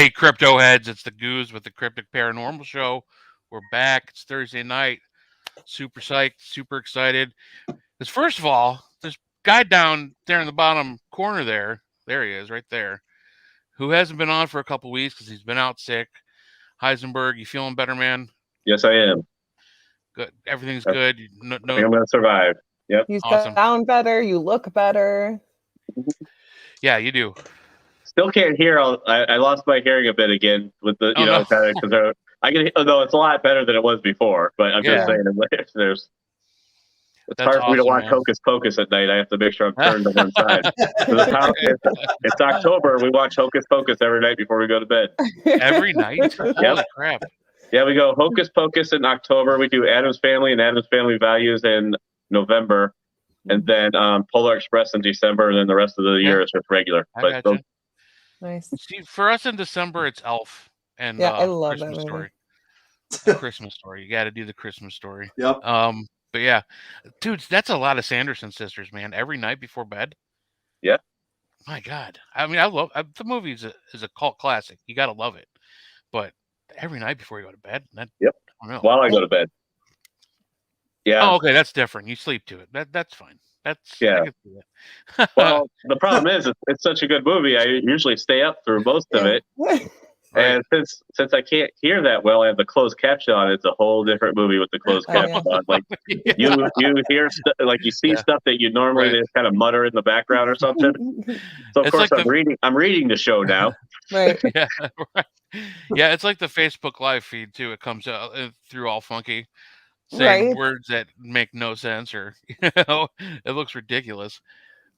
Hey, crypto heads, it's the Goose with the Cryptic Paranormal Show. We're back. It's Thursday night. Super psyched, super excited. Because first of all, this guy down there in the bottom corner there he is, right there, who hasn't been on for a couple weeks because he's been out sick. Heisenberg, you feeling better, man? Yes, I am. Good. Everything's good. I think I'm going to survive. Yep. You Awesome. sound better. You look better. Yeah, you do. Still can't hear. I lost my hearing a bit again with the, Oh, no. because I can. Although it's a lot better than it was before. But I'm just saying, it's That's hard for me to awesome, watch man. Hocus Pocus at night. I have to make sure I'm turned to one side. It's October. We watch Hocus Pocus every night before we go to bed. Every night? Holy crap. Yeah, we go Hocus Pocus in October. We do Addams Family and Addams Family Values in November. And then Polar Express in December. And then the rest of the year is just regular. I gotcha. Nice. See, for us in December, it's Elf and I love Christmas that Story. The Christmas Story. You got to do the Christmas Story. Yep. But yeah, dude, that's a lot of Sanderson sisters, man. Every night before bed. Yeah. My God. I mean, I love the movie is a cult classic. You got to love it. But every night before you go to bed. Yep. I don't know. While I go to bed. Yeah. Oh, okay. That's different. You sleep to it. That's fine. Yeah. I can see that. Well, the problem is it's such a good movie. I usually stay up through most of it. And since I can't hear that well, I have the closed caption on. It's a whole different movie with the closed caption on. Like you hear like you see stuff that you normally just kind of mutter in the background or something. So of course I'm reading the show now. Right. Yeah, right. Yeah, it's like the Facebook Live feed too. It comes out through all funky, saying words that make no sense, or it looks ridiculous.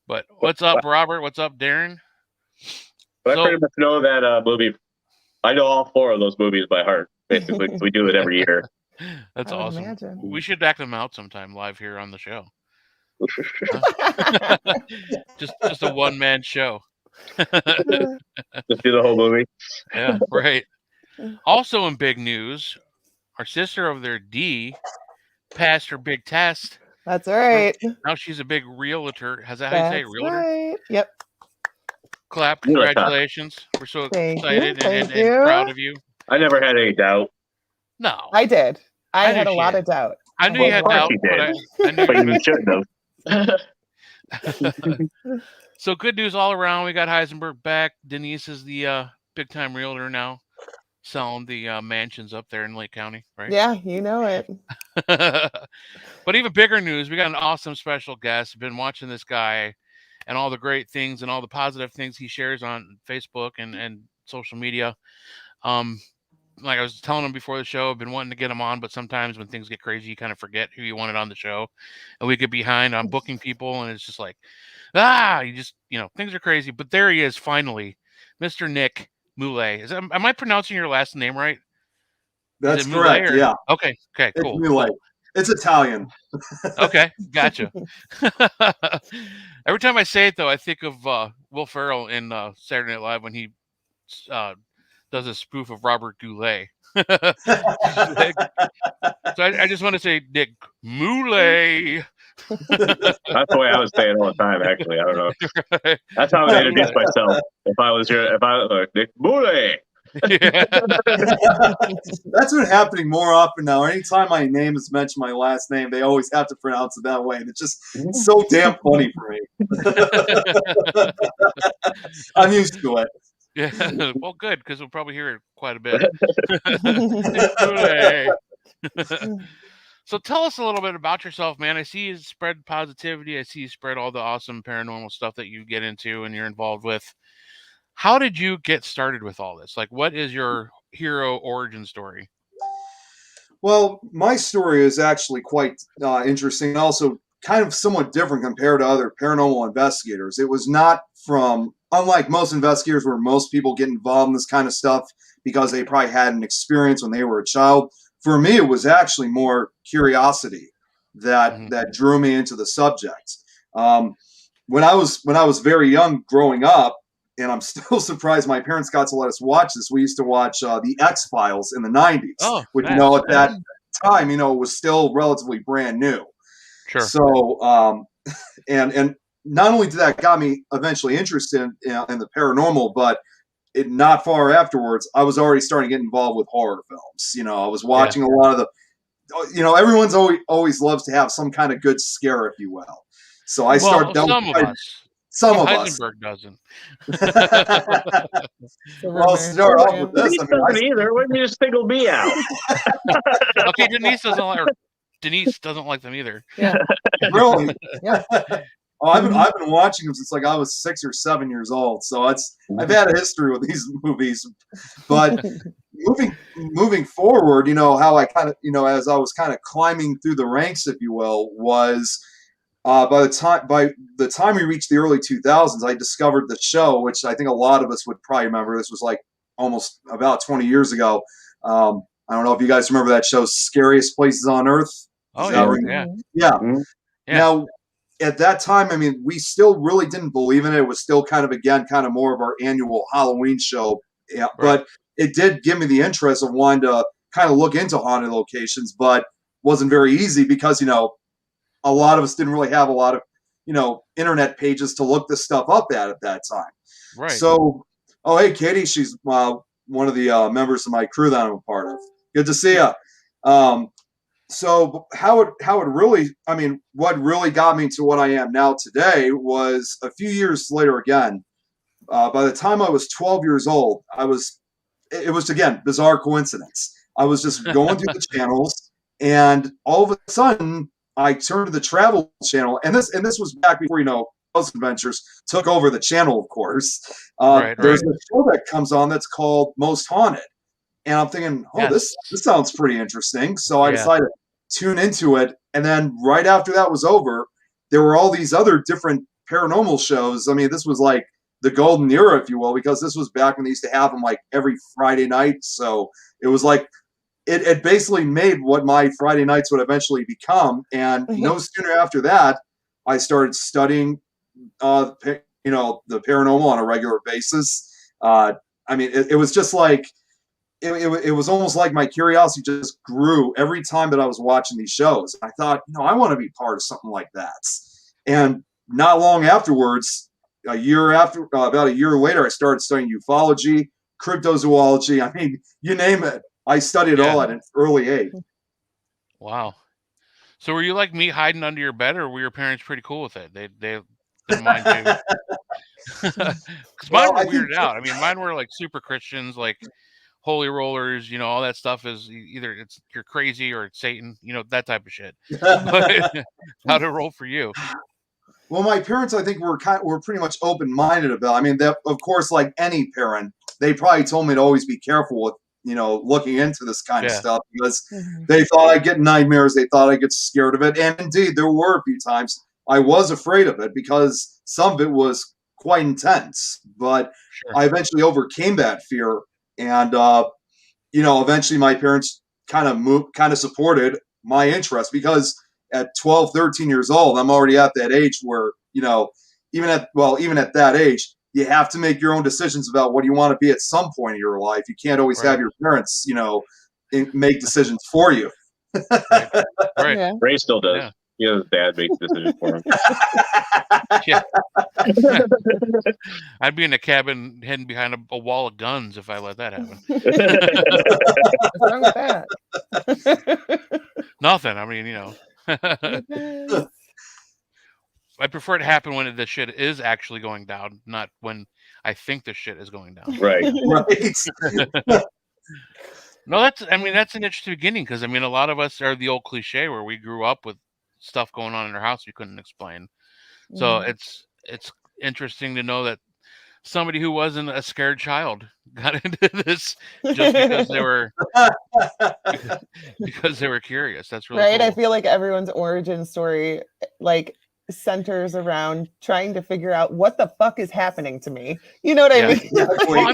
But what's up, Robert? What's up, Darren? But I pretty much know that movie. I know all four of those movies by heart. Basically, we do it every year. That's awesome. Imagine. We should act them out sometime live here on the show. just a one-man show. Just do the whole movie. Yeah, right. Also in big news, our sister over there, Dee, passed her big test. That's right. Now she's a big realtor. How's that how you say it? Realtor? Right. Yep. Clap. Congratulations. We're so excited and proud of you. I never had any doubt. No. I did. I had a lot of doubt. I knew you had doubt, but you shouldn't have. So good news all around. We got Heisenberg back. Denise is the big time realtor now, selling the mansions up there in Lake County, right? Yeah, you know it. But even bigger news, we got an awesome special guest. I've been watching this guy and all the great things and all the positive things he shares on Facebook and social media. Like I was telling him before the show, I've been wanting to get him on, but sometimes when things get crazy, you kind of forget who you wanted on the show. And we get behind on booking people, and it's just like, you just, things are crazy. But there he is, finally, Mr. Nick Mulae. Am I pronouncing your last name right? That's correct, yeah. Okay, cool. It's Mulae. It's Italian. Okay, gotcha. Every time I say it, though, I think of Will Ferrell in Saturday Night Live when he does a spoof of Robert Goulet. So I just want to say Nick Mulae. That's the way I was saying all the time, actually. I don't know. That's how I would introduce myself. If I was Nick Mulae. Yeah. That's what's happening more often now. Anytime my name is mentioned, my last name, they always have to pronounce it that way. And it's just so damn funny for me. I'm used to it. Yeah, well, good, because we'll probably hear it quite a bit. So tell us a little bit about yourself, man. I see you spread positivity. I see you spread all the awesome paranormal stuff that you get into and you're involved with. How did you get started with all this? Like, what is your hero origin story? Well, my story is actually quite interesting and also kind of somewhat different compared to other paranormal investigators. It was not unlike most investigators where most people get involved in this kind of stuff because they probably had an experience when they were a child. For me, it was actually more curiosity that drew me into the subject. When I was very young growing up, and I'm still surprised my parents got to let us watch this. We used to watch the X-Files in the 90s, which, at that time, it was still relatively brand new. Sure. So, and not only did that got me eventually interested in the paranormal, but not far afterwards, I was already starting to get involved with horror films. I was watching a lot of the, everyone's always loves to have some kind of good scare, if you will. So I started. Some of us. Some of Heisenberg doesn't. Well, start off with this. Denise doesn't either. Why didn't you just single me out? Okay, Denise doesn't like them either. Yeah. Really? Yeah. Oh, I've been watching them since like I was 6 or 7 years old. So I've had a history with these movies. But moving forward, how I kind of, as I was kind of climbing through the ranks, if you will, was by the time we reached the early 2000s, I discovered the show, which I think a lot of us would probably remember. This was like almost about 20 years ago. I don't know if you guys remember that show, Scariest Places on Earth. Oh, yeah. Mm-hmm. Now, at that time, we still really didn't believe in it. It was still kind of more of our annual Halloween show. Yeah, right. But it did give me the interest of wanting to kind of look into haunted locations, but wasn't very easy because, a lot of us didn't really have a lot of, internet pages to look this stuff up at that time. Right. So, hey, Katie, she's one of the members of my crew that I'm a part of. Good to see you. So what really got me to what I am now today was a few years later again. By the time I was 12 years old, it was again, bizarre coincidence. I was just going through the channels, and all of a sudden I turned to the Travel Channel, and this was back before, House Adventures took over the channel, of course. There's a show that comes on that's called Most Haunted. And I'm thinking, this sounds pretty interesting. So I decided to tune into it. And then right after that was over, there were all these other different paranormal shows. This was like the golden era, if you will, because this was back when they used to have them like every Friday night. So it was like, it basically made what my Friday nights would eventually become. And no sooner after that, I started studying, the paranormal on a regular basis. It was just like, it was almost like my curiosity just grew every time that I was watching these shows. I thought, I want to be part of something like that. And not long afterwards, about a year later, I started studying ufology, cryptozoology. You name it. I studied it all at an early age. Wow. So were you like me, hiding under your bed, or were your parents pretty cool with it? They didn't mind you. Because mine were weirded out. Mine were like super Christians, like holy rollers, all that stuff is either you're crazy or it's Satan, that type of shit. How'd it roll for you? Well, my parents, I think, were pretty much open-minded about it. That, of course, like any parent, they probably told me to always be careful with, looking into this kind of stuff because they thought I'd get nightmares. They thought I'd get scared of it. And indeed, there were a few times I was afraid of it because some of it was quite intense. But I eventually overcame that fear. And, eventually my parents kind of supported my interest because at 12, 13 years old, I'm already at that age where, even at that age, you have to make your own decisions about what you want to be at some point in your life. You can't always have your parents, make decisions for you. Right. Yeah. Ray still does. Yeah. His dad makes decisions for him. Yeah. I'd be in a cabin hidden behind a wall of guns if I let that happen. What's wrong with that? Nothing. I prefer it to happen when the shit is actually going down, not when I think the shit is going down. Right. No, that's an interesting beginning because a lot of us are the old cliche where we grew up with stuff going on in our house we couldn't explain. So it's interesting to know that somebody who wasn't a scared child got into this just because they were curious. That's really right. cool. I feel like everyone's origin story centers around trying to figure out what the fuck is happening to me. You know what I mean? Well,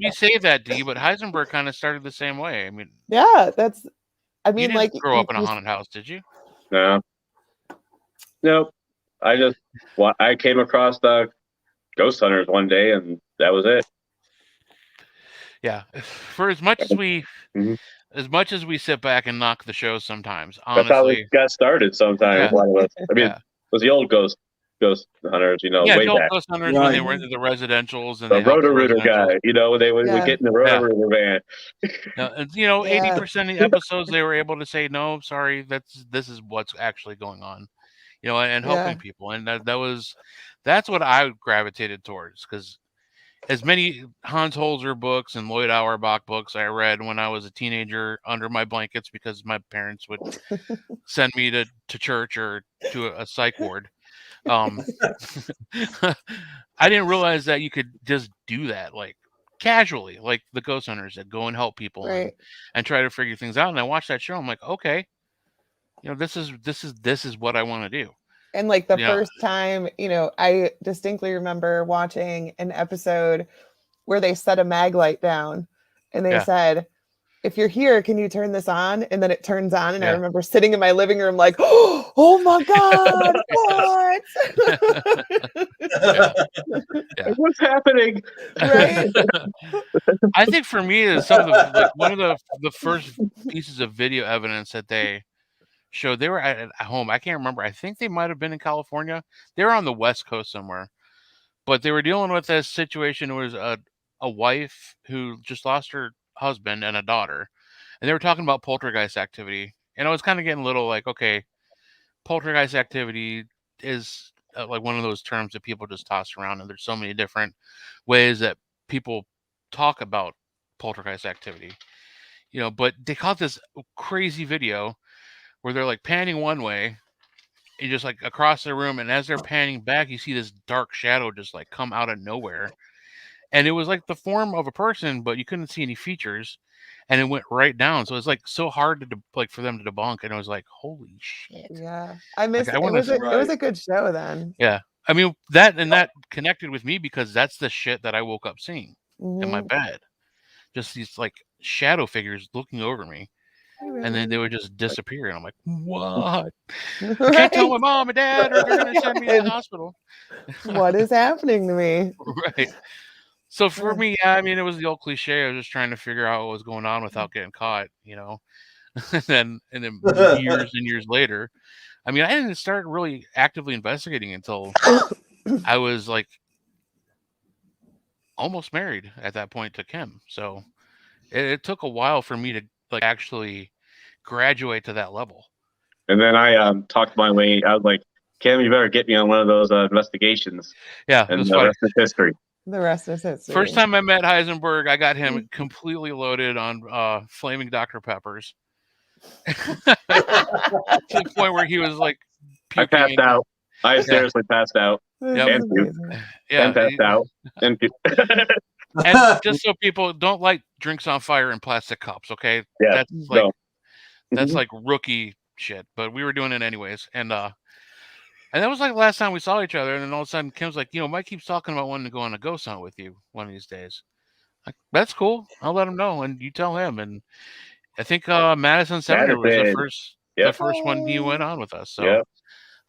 we say that, Dee, but Heisenberg kind of started the same way. Yeah, that's. You didn't grow up in a haunted house, did you? No. Nope. I came across the ghost hunters one day, and that was it. Yeah. For as much as we. As much as we sit back and knock the show sometimes, honestly. That's how it got started sometimes. Yeah. It was the old ghost ghost hunters, Yeah, way adult back. ghost hunters when they were into the residentials and The they helped the Roto-Rooter residentials. guy, when they would get in the Roto-Rooter van. And 80% of the episodes they were able to say, no, sorry, this is what's actually going on, and helping people. And that's what I gravitated towards, because as many Hans Holzer books and Lloyd Auerbach books I read when I was a teenager under my blankets because my parents would send me to church or to a psych ward. I didn't realize that you could just do that, like casually, like the ghost hunters that go and help people and try to figure things out. And I watched that show. I'm like, okay, this is what I want to do. And like the first time, I distinctly remember watching an episode where they set a mag light down and they said, if you're here, can you turn this on? And then it turns on. And I remember sitting in my living room like, oh my God, what? What's happening? Right? I think for me is some of the one of the first pieces of video evidence that they showed. They were at home. I can't remember. I think they might have been in California. They were on the West Coast somewhere, but they were dealing with this situation. It was a wife who just lost her husband and a daughter, and they were talking about poltergeist activity. And I was kind of getting a little like, okay, poltergeist activity is like one of those terms that people just toss around, and there's so many different ways that people talk about poltergeist activity, but they caught this crazy video where they're like panning one way and just like across the room, and as they're panning back, you see this dark shadow just like come out of nowhere. And it was like the form of a person, but you couldn't see any features, and it went right down. So it's like so hard to for them to debunk. And I was like, holy shit. Yeah. I missed it. It was a good show then. Yeah. I mean, that connected with me because that's the shit that I woke up seeing in my bed. Just these like shadow figures looking over me. And then they would just disappear. And I'm like, what? I can't tell my mom and dad or they're going to send me to the hospital. What is happening to me? Right. So for me, I mean, it was the old cliche. I was just trying to figure out what was going on without getting caught, and then years and years later, I mean, I didn't start really actively investigating until I was like almost married at that point to Kim. So it took a while for me to like actually graduate to that level. And then I talked my way. I was like, Kim, you better get me on one of those investigations. Yeah, and the rest is history. The rest is history. First time I met Heisenberg, I got him completely loaded on flaming Dr. Peppers. To the point where he was like puking. I passed out. I seriously passed out. Yep. And passed out. And just so people don't light drinks on fire in plastic cups, okay? Yeah, that's like rookie shit. But we were doing it anyways. And that was like the last time we saw each other. And then all of a sudden, Kim's like, Mike keeps talking about wanting to go on a ghost hunt with you one of these days. Like, that's cool. I'll let him know. And you tell him. And I think Madison Center was the first one he went on with us. So,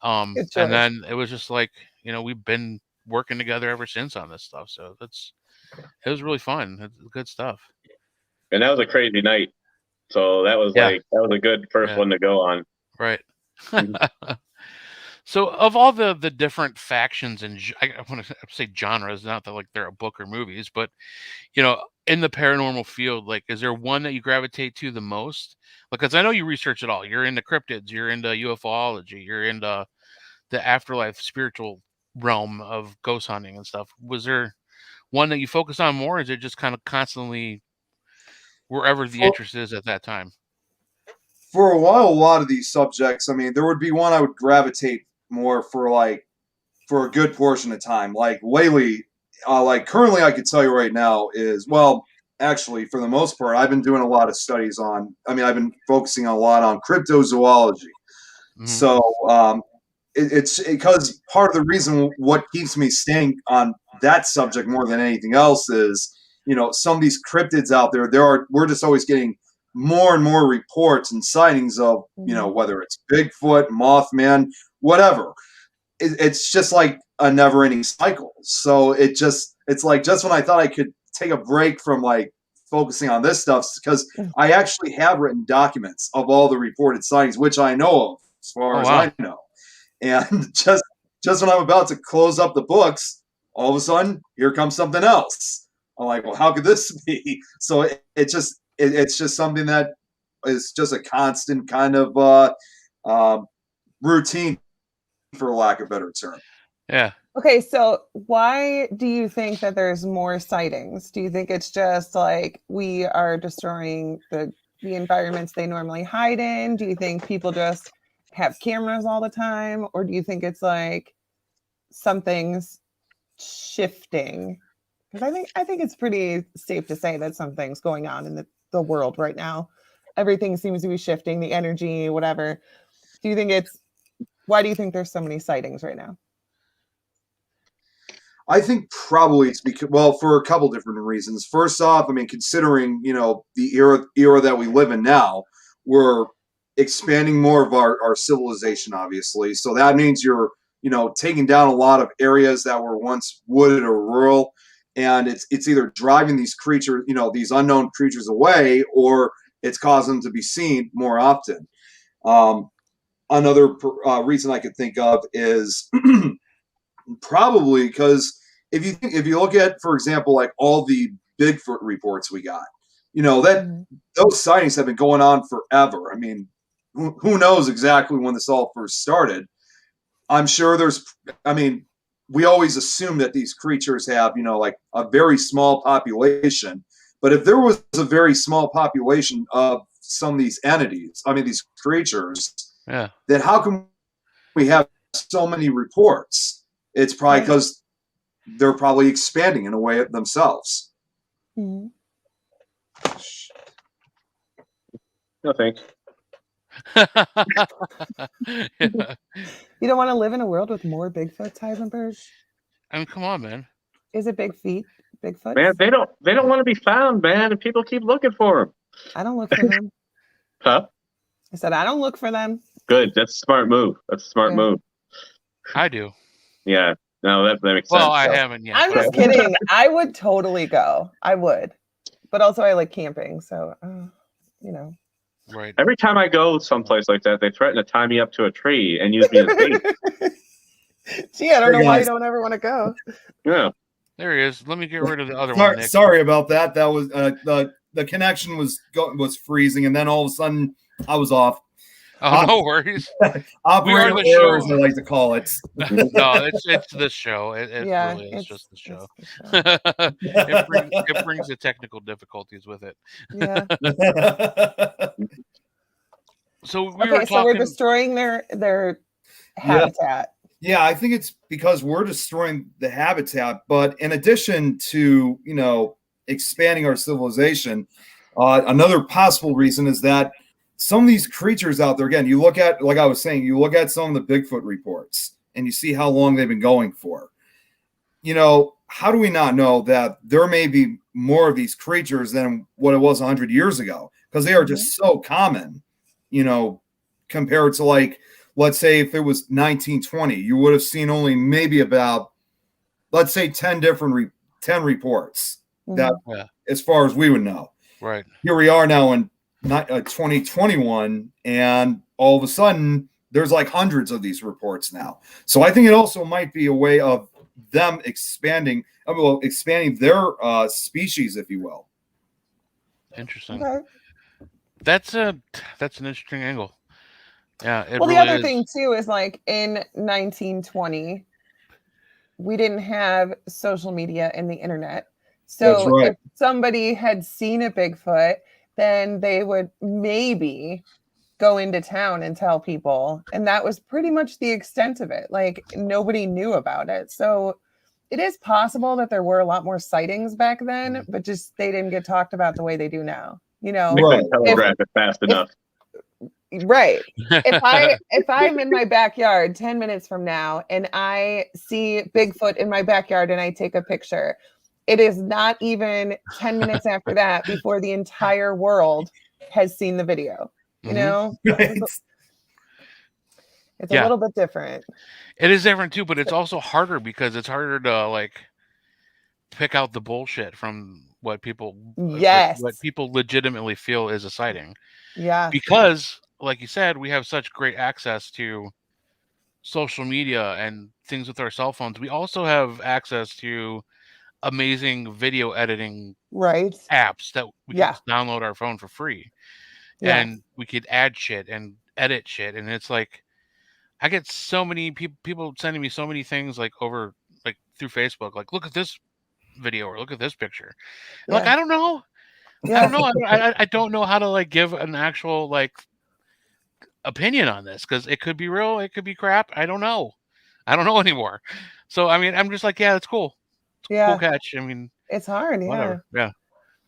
and then it was just like, we've been working together ever since on this stuff. So it was really fun. It's good stuff. And that was a crazy night. So that was that was a good first one to go on. Right. So of all the different factions and I want to say genres, not that like they're a book or movies, but in the paranormal field, like, is there one that you gravitate to the most? Because I know you research it all. You're into cryptids, you're into UFOlogy, you're into the afterlife spiritual realm of ghost hunting and stuff. Was there one that you focus on more? Or is it just kind of constantly wherever the interest is at that time? For a while, a lot of these subjects, I mean, there would be one I would gravitate more for a good portion of time. Like lately, currently I could tell you right now is, actually for the most part, I've been doing a lot of studies I've been focusing a lot on cryptozoology. Mm-hmm. So it's because part of the reason what keeps me staying on that subject more than anything else is, some of these cryptids out there, we're just always getting more and more reports and sightings of, whether it's Bigfoot, Mothman, whatever. It's just like a never-ending cycle. So it's like just when I thought I could take a break from like focusing on this stuff, because I actually have written documents of all the reported sightings, which I know of as far as I know. And just when I'm about to close up the books, all of a sudden, here comes something else. I'm like, well, how could this be? So it's just something that is just a constant kind of routine, for lack of a better term. Yeah. Okay, so why do you think that there's more sightings? Do you think it's just like we are destroying the environments they normally hide in? Do you think people just have cameras all the time? Or do you think it's like something's shifting? Because I think it's pretty safe to say that something's going on in the world right now. Everything seems to be shifting, the energy, whatever. Do you think why do you think there's so many sightings right now? I think probably it's because, well, for a couple different reasons. First off, I mean, considering, the era that we live in now, we're expanding more of our civilization, obviously. So that means you're, taking down a lot of areas that were once wooded or rural. And it's either driving these creatures, these unknown creatures away, or it's causing them to be seen more often. Another reason I could think of is probably because if you look at, for example, like all the Bigfoot reports we got, that those sightings have been going on forever. I mean, who knows exactly when this all first started? I'm sure we always assume that these creatures have, like a very small population. But if there was a very small population of some of these entities, these creatures, yeah, then how come we have so many reports? It's probably because they're probably expanding in a way themselves. Mm-hmm. No thanks. Yeah. You don't want to live in a world with more Bigfoots, Heisenberg? I mean, come on, man. Is it Bigfoot? Man, they don't want to be found, man, and people keep looking for them. I don't look for them. Huh? I said I don't look for them. Good. That's a smart move. Move. I do. Yeah. No, that makes sense. Well, I haven't yet. I'm just kidding. I would totally go. I would. But also I like camping, so Right. Every time I go someplace like that, they threaten to tie me up to a tree and use me as bait. Gee, I don't know why you don't ever want to go. Yeah. There he is. Let me get rid of the other one, Nick. Sorry about that. That was the connection was freezing, and then all of a sudden I was off. Oh, no worries. Operator errors, I like to call it. No, it's this show. It really is just the show. It brings the technical difficulties with it. Yeah. So we were talking. So we're destroying their habitat. Yeah, I think it's because we're destroying the habitat. But in addition to expanding our civilization, another possible reason is that some of these creatures out there, again, you look at, like I was saying, you look at some of the Bigfoot reports and you see how long they've been going for. How do we not know that there may be more of these creatures than what it was 100 years ago? Because they are just so common, compared to, like, let's say if it was 1920, you would have seen only maybe about, let's say, 10 reports that, as far as we would know. Right. Here we are now in 2021, and all of a sudden there's like hundreds of these reports now. So I think it also might be a way of them expanding their species, if you will. Interesting. Okay. That's an interesting angle. Yeah. Well, the other thing too is, like, in 1920, we didn't have social media and the internet. So if somebody had seen a Bigfoot, then they would maybe go into town and tell people. And that was pretty much the extent of it. Like, nobody knew about it. So it is possible that there were a lot more sightings back then, but just they didn't get talked about the way they do now. They couldn't telegraph it fast enough. Right. If I'm in my backyard 10 minutes from now and I see Bigfoot in my backyard and I take a picture, it is not even 10 minutes after that before the entire world has seen the video. It's a little bit different. It is different too, but it's also harder because it's harder to, like, pick out the bullshit from what people legitimately feel is a sighting. Yeah. Because, like you said, we have such great access to social media and things with our cell phones, we also have access to amazing video editing Right. apps that we Yeah. could download our phone for free, Yeah. and we could add shit and edit shit. And it's like, I get so many people sending me so many things like over, like through Facebook, like, look at this video or look at this picture. And like, Yeah. I don't know. I don't know. I don't know how to like give an actual like opinion on this, because it could be real, it could be crap. I don't know. I don't know anymore. So I mean, I'm just like, yeah, that's cool. Yeah. Cool catch. I mean, It's hard. Yeah. whatever. Yeah.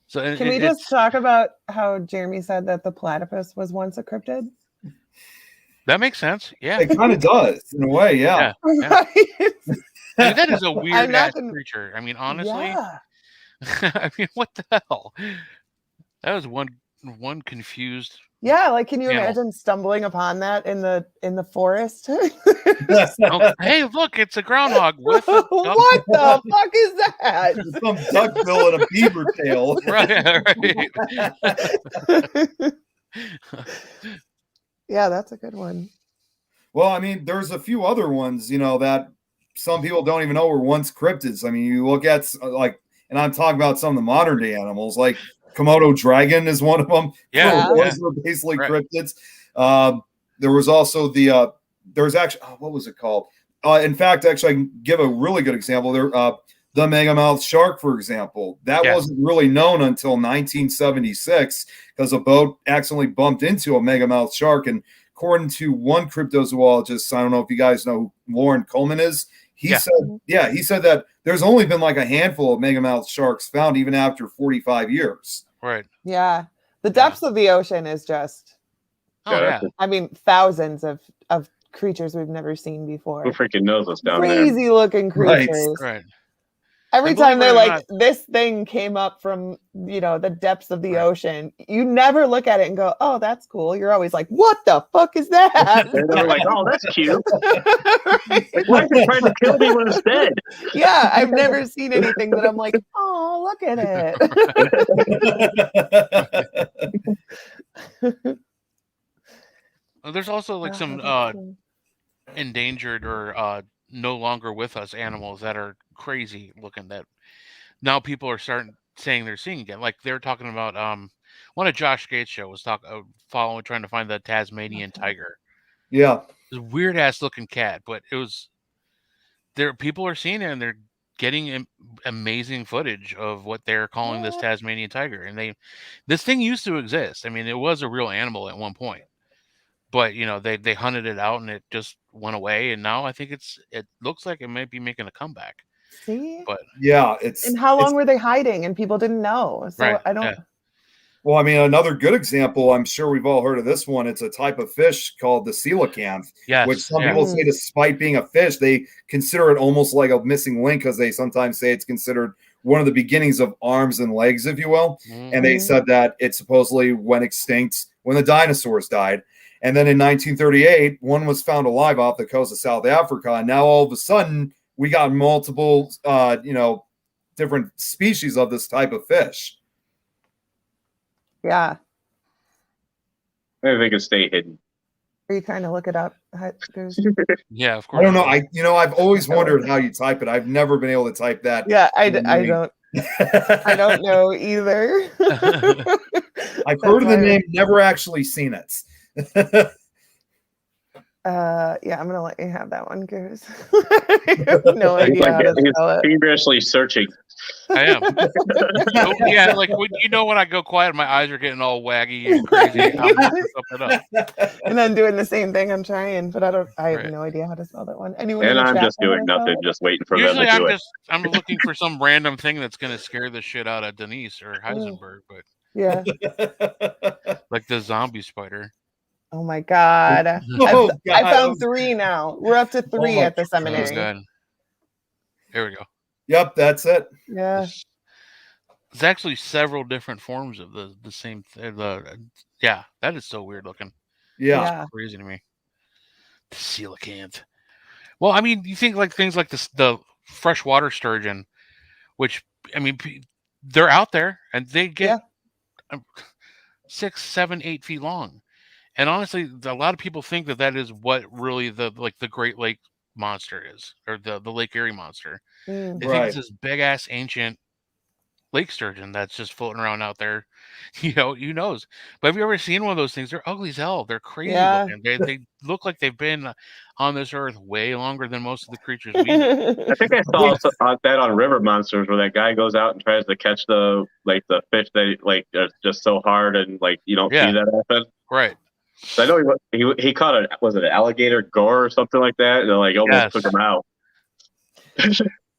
So Can we just talk about how Jeremy said that the platypus was once a cryptid? that makes sense. Yeah. It kind of does in a way. Yeah. Yeah. Right? I mean, that is a weird ass nothing- creature. I mean, honestly, Yeah. I mean, what the hell? That was one confused. Yeah, like can you Yeah. imagine stumbling upon that in the forest? Oh, hey, look, it's a groundhog with a What the fuck is that? Some duckbill and a beaver tail. right. Yeah, that's a good one. Well, I mean, there's a few other ones, you know, that some people don't even know were once cryptids. I mean, you look at like, and I'm talking about some of the modern day animals, like Komodo dragon is one of them. Yeah. Those were basically Right. cryptids. There was also the there was actually what was it called? In fact, actually, I can give a really good example. There, the megamouth shark, for example, that Yeah. wasn't really known until 1976 because a boat accidentally bumped into a megamouth shark. And according to one cryptozoologist, I don't know if you guys know who Lauren Coleman is. He said that there's only been like a handful of megamouth sharks found even after 45 years. Right. Yeah. The depths of the ocean is just, Oh yeah. I mean, thousands of creatures we've never seen before. Who freaking knows what's down there? Crazy looking creatures. Right. Every And time believe they're it or like, this thing came up from, the depths of the ocean. You never look at it and go, oh, that's cool. You're always like, what the fuck is that? And they're like, oh, that's cute. Right? Why is it trying to kill me when it's dead? Yeah, I've never seen anything that I'm like, oh, look at it. There's also like some endangered or no longer with us animals that are crazy looking, that now people are saying they're seeing again. Like they were talking about one of Josh Gates' show was trying to find the Tasmanian tiger. Yeah. It's a weird ass looking cat, but it was there. People are seeing it and they're getting amazing footage of what they're calling this Tasmanian tiger. And this thing used to exist. I mean, it was a real animal at one point, but they hunted it out and it just went away. And now I think it looks like it might be making a comeback. See? But yeah, and how long were they hiding and people didn't know? So right, I don't. yeah. Well, I mean, another good example, I'm sure we've all heard of this one. It's a type of fish called the coelacanth, which some people say, despite being a fish, they consider it almost like a missing link because they sometimes say it's considered one of the beginnings of arms and legs, if you will. Mm-hmm. And they said that it supposedly went extinct when the dinosaurs died. And then in 1938, one was found alive off the coast of South Africa. And now all of a sudden, we got multiple, different species of this type of fish. Yeah. Maybe they can stay hidden. Are you trying to look it up? Yeah, of course. I don't know. I've always wondered how you type it. I've never been able to type that. Yeah, I don't. I don't know either. I've heard of the name, never actually seen it. Yeah, I'm gonna let you have that one, Goose. I have no idea how to spell it. Feverishly searching. I am. Yeah, like when I go quiet, my eyes are getting all waggy and crazy. I'm looking something up. And then doing the same thing. I'm trying, but I have no idea how to spell that one. Anyone? And I'm just doing nothing, just waiting for them to do it. I'm looking for some random thing that's gonna scare the shit out of Denise or Heisenberg, but yeah, like the zombie spider. Oh my god! I found 3 now. We're up to 3 at the seminary. Oh, there we go. Yep, that's it. Yeah. There's actually several different forms of the same thing. Yeah, that is so weird looking. Yeah. It's crazy to me. The coelacanth. Well, I mean, you think like things like the freshwater sturgeon, which, I mean, they're out there and they get 6, 7, 8 feet long. And honestly, a lot of people think that is what really the Great Lake monster is, or the Lake Erie monster. Mm. They think it's this big ass ancient lake sturgeon that's just floating around out there. Who knows? But have you ever seen one of those things? They're ugly as hell. They're crazy Yeah. looking. They look like they've been on this earth way longer than most of the creatures we know. I think I saw that on River Monsters, where that guy goes out and tries to catch the fish that are just so hard and you don't see that often. Right. So I know he caught was it an alligator gore or something like that, and almost took him out.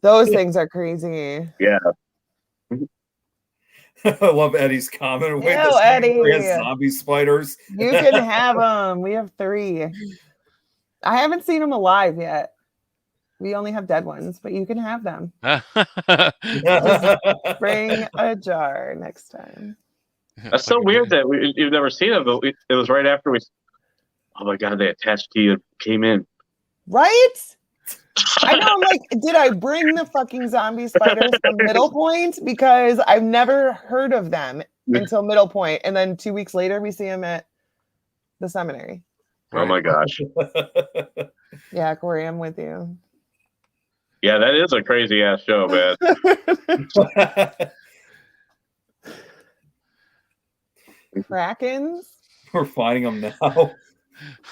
Those things are crazy. Yeah. I love Eddie's comment. Wait, Eddie. Zombie spiders. You can have them. We have 3. I haven't seen them alive yet. We only have dead ones, but you can have them. Just bring a jar next time. That's so weird that you've never seen them, but it was right after we. Oh my God! They attached to you and came in. Right? I know. I'm like, did I bring the fucking zombie spiders from Middle Point? Because I've never heard of them until Middle Point, and then 2 weeks later we see them at the seminary. Oh my gosh! Yeah, Corey, I'm with you. Yeah, that is a crazy ass show, man. Krakens? We're finding them now.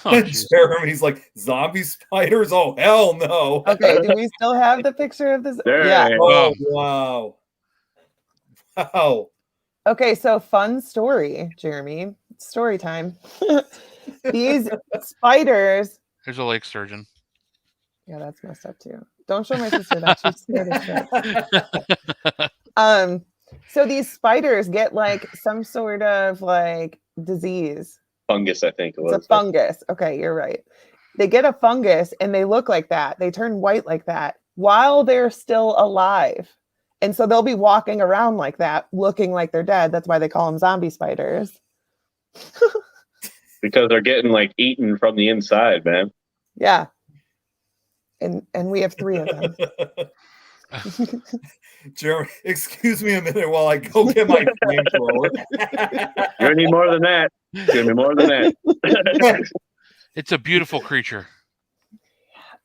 Jeremy's like, zombie spiders? Oh, hell no. Okay, do we still have the picture of this? Yeah. Oh, wow. Wow. Okay, so fun story, Jeremy. Story time. These spiders. There's a lake sturgeon. Yeah, that's messed up too. Don't show my sister that. She's scared as shit. So these spiders get some sort of disease. Fungus, I think it was. It's a fungus. Okay, you're right. They get a fungus and they look like that. They turn white like that while they're still alive. And so they'll be walking around like that, looking like they're dead. That's why they call them zombie spiders. Because they're getting eaten from the inside, man. Yeah. And we have 3 of them. Jeremy, excuse me a minute while I go get my flamethrower. You're gonna need more than that. It's gonna be more than that. It's a beautiful creature.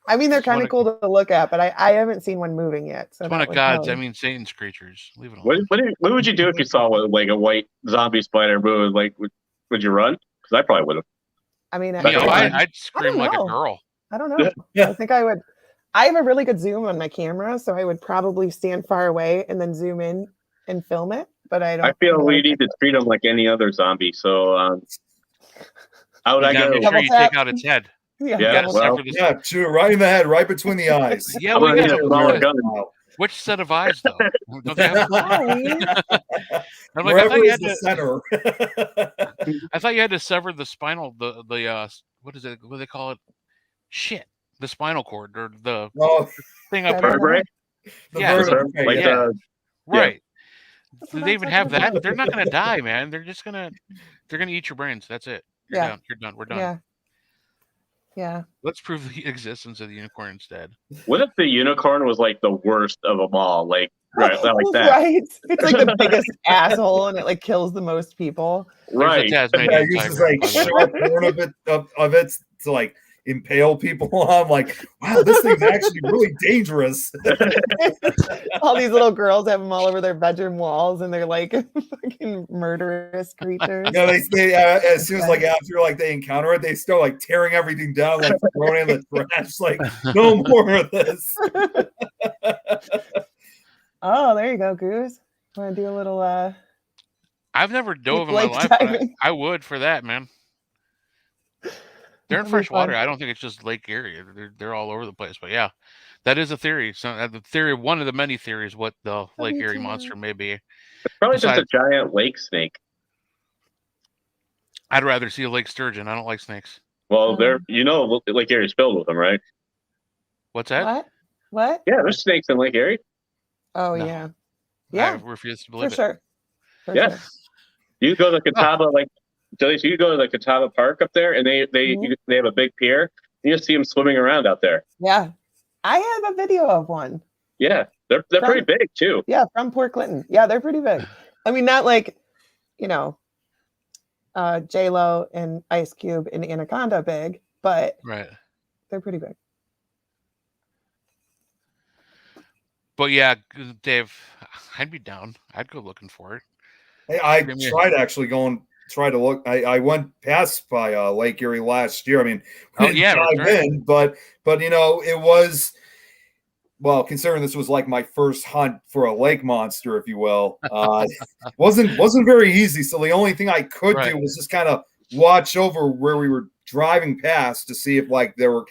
I mean, they're kind of cool to look at, but I haven't seen one moving yet. So it's one of God's, Satan's creatures. Leave it alone. What would you do if you saw a white zombie spider move? Would you run? Because I probably would have. I mean, I'd scream like a girl. I don't know. Yeah. I think I would. I have a really good zoom on my camera, so I would probably stand far away and then zoom in and film it. But I don't. I feel we need to treat them like any other zombie. So, how would I go? Make sure you take out its head. Yeah, shoot right in the head, right between the eyes. Yeah, we got a smaller gun. Which set of eyes, though? Don't they have I'm like, wherever is the center. I thought you had to sever the spinal, the what is it? What do they call it? Shit, the spinal cord or the thing up vertebrae. Right. Do they even have that? They're not going to die, man. They're just they're gonna eat your brains. That's it. You're done. You're done. We're done. Yeah. Let's prove the existence of the unicorn instead. What if the unicorn was the worst of them all? Right, like that. Right. It's the biggest asshole, and it kills the most people. Right. It uses sharp horn of it to impale people on. Wow, this thing's actually really dangerous. All these little girls have them all over their bedroom walls, and they're fucking murderous creatures. Yeah, they as soon as after they encounter it, they start tearing everything down, throwing in the trash. No more of this. Oh, there you go, Goose. Want to do a little? I've never dove in my life. But I would for that, man. They're in fresh water. I don't think it's just Lake Erie. They're all over the place. But yeah, that is a theory. So the theory, one of the many theories, what the Lake Erie monster may be. It's probably just a giant lake snake. I'd rather see a lake sturgeon. I don't like snakes. Well, Lake Erie's filled with them, right? What's that? What? Yeah, there's snakes in Lake Erie. Oh no. Yeah. I refuse to believe it. For sure. Yeah. You go to Catawba, Delise, you go to the Catawba Park up there, and they have a big pier. You just see them swimming around out there. Yeah, I have a video of one. Yeah, they're pretty big too. Yeah, from Port Clinton. Yeah, they're pretty big. I mean, not J-Lo and Ice Cube and Anaconda big, but Right. they're pretty big. But yeah, Dave, I'd be down. I'd go looking for it. Hey, I tried actually try to look. I went past by Lake Erie last year. I mean, we didn't dive in, but you know, it was, well, considering this was like my first hunt for a lake monster, if you will, wasn't very easy. So the only thing I could do was just kind of watch over where we were driving past to see if like they were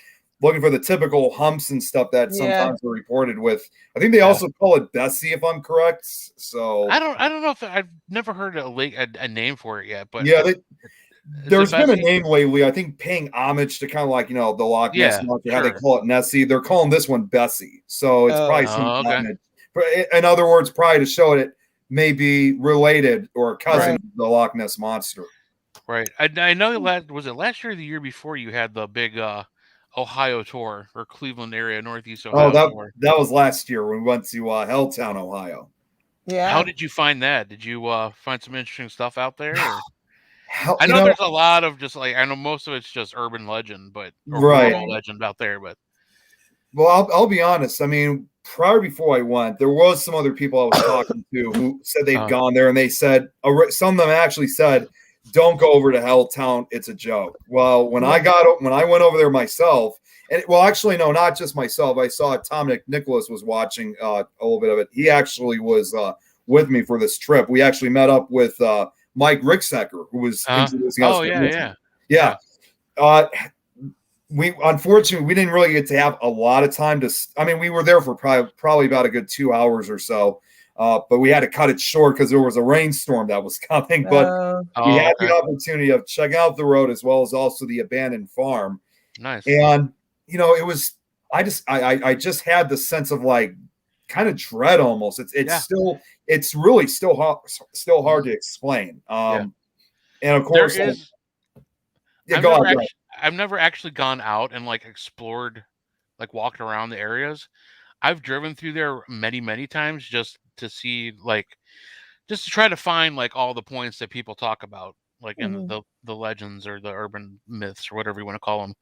looking for the typical humps and stuff that sometimes are reported with. I think they also call it Bessie, if I'm correct. So I don't know if I've never heard a name for it yet, but yeah, there's been a name lately. I think paying homage to kind of like, you know, the Loch Ness monster, how they call it Nessie. They're calling this one Bessie, so it's probably some homage. But in other words, probably to show it may be related or a cousin of the Loch Ness monster. Right. I know was it last year or the year before you had the big Ohio tour, or Cleveland area, Northeast Ohio tour? That was last year when we went to Helltown, Ohio. Yeah. How did you find that? Did you find some interesting stuff out there? I know there's a lot of just like, I know most of it's just urban legend, but rural legend out there. But well, I'll be honest. I mean, before I went, there was some other people I was talking to who said they'd gone there, and they said some of them actually said, "Don't go over to Helltown; it's a joke." Well, when I went over there myself, and well, actually, no, not just myself. I saw Tom Nicholas was watching a little bit of it. He actually was with me for this trip. We actually met up with Mike Ricksecker, who was introducing us. Oh yeah. We unfortunately we didn't really get to have a lot of time to. I mean, we were there for probably about a good 2 hours or so. But we had to cut it short because there was a rainstorm that was coming. But we had the opportunity of checking out the road as well as also the abandoned farm. Nice. And you know, it was I just had the sense of like kind of dread almost. It's really still hard to explain. And of course, I've never actually gone out and like explored, like walked around the areas. I've driven through there many times just to see, like, just to try to find like all the points that people talk about, like in the legends or the urban myths or whatever you want to call them.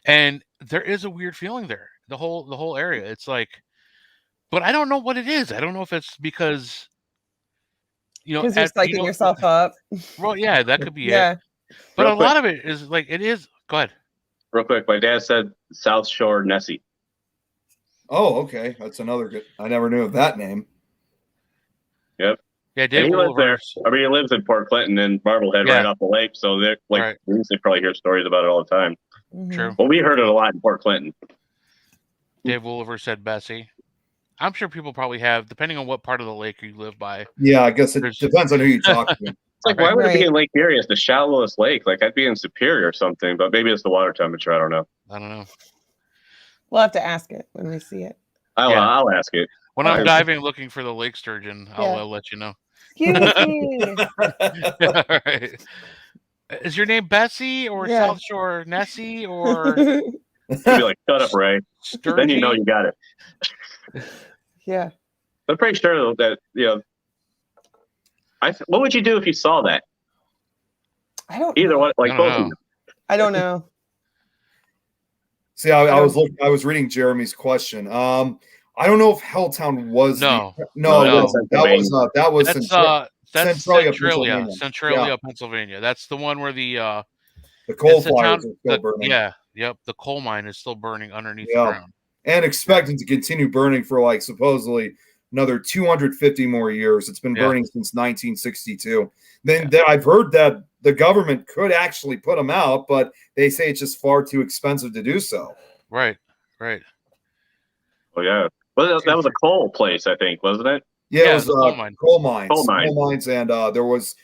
And there is a weird feeling there. The whole area. It's like, but I don't know what it is. I don't know if it's because, you know, because you're psyching yourself up. Well, yeah, that could be it. But a lot of it is like, it is. Go ahead. Real quick, my dad said South Shore Nessie. Oh, okay. That's another good. I never knew of that name. Yep. Yeah, Dave he lives there. I mean, he lives in Port Clinton and Marblehead, right off the lake. So they're like, we usually probably hear stories about it all the time. True. Well, we heard it a lot in Port Clinton. Dave Wooliver said Bessie. I'm sure people probably have, depending on what part of the lake you live by. Yeah, I guess it depends on who you talk to. It's like, why would it be in Lake Erie? It's the shallowest lake. Like, I'd be in Superior or something, but maybe it's the water temperature. I don't know. We'll have to ask it when we see it. I'll ask it. When I'm diving looking for the lake sturgeon, I'll let you know. Excuse me. All right. Is your name Bessie or South Shore Nessie or? You'd be like, shut up, Ray. Sturgeon? Then you know you got it. Yeah. I'm pretty sure that, you know, what would you do if you saw that? I don't either know. one, like both of you. I don't know. See, I was reading Jeremy's question. I don't know if Helltown was that was Centralia, Pennsylvania. That's the one where the coal fires are still burning. The coal mine is still burning underneath the ground. And expecting to continue burning for like supposedly another 250 more years. It's been burning since 1962. Then I've heard that the government could actually put them out, but they say it's just far too expensive to do so. Right. Oh yeah. Well, that was a coal place, I think, wasn't it? Yeah, it was coal mines, and there was.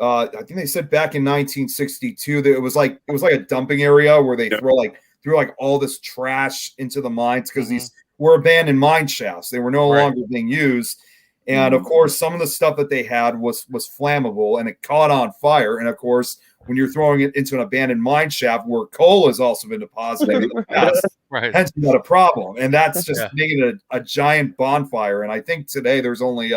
I think they said back in 1962 that it was like a dumping area where they threw all this trash into the mines because these were abandoned mine shafts. They were no longer being used. And of course, some of the stuff that they had was flammable and it caught on fire. And of course, when you're throwing it into an abandoned mine shaft where coal has also been deposited, hence not a problem. And that's just making it a giant bonfire. And I think today there's only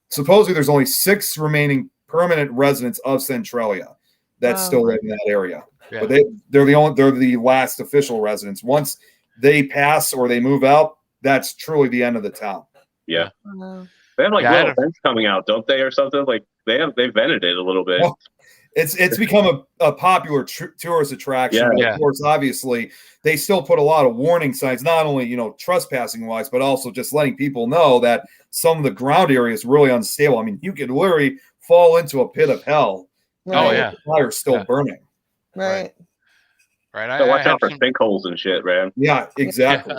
supposedly there's only 6 remaining permanent residents of Centralia. that still live in that area. Yeah. But they're the last official residents. Once they pass or they move out, that's truly the end of the town. Yeah. Wow. They have like little vents coming out, don't they, or something? Like they vented it a little bit. Well, it's become a popular tourist attraction. But of course, obviously, they still put a lot of warning signs, not only trespassing wise, but also just letting people know that some of the ground area is really unstable. I mean, you could literally fall into a pit of hell. Right. Oh yeah, the fire's still burning. Right. Right. So watch out for sinkholes and shit, man. Yeah, exactly.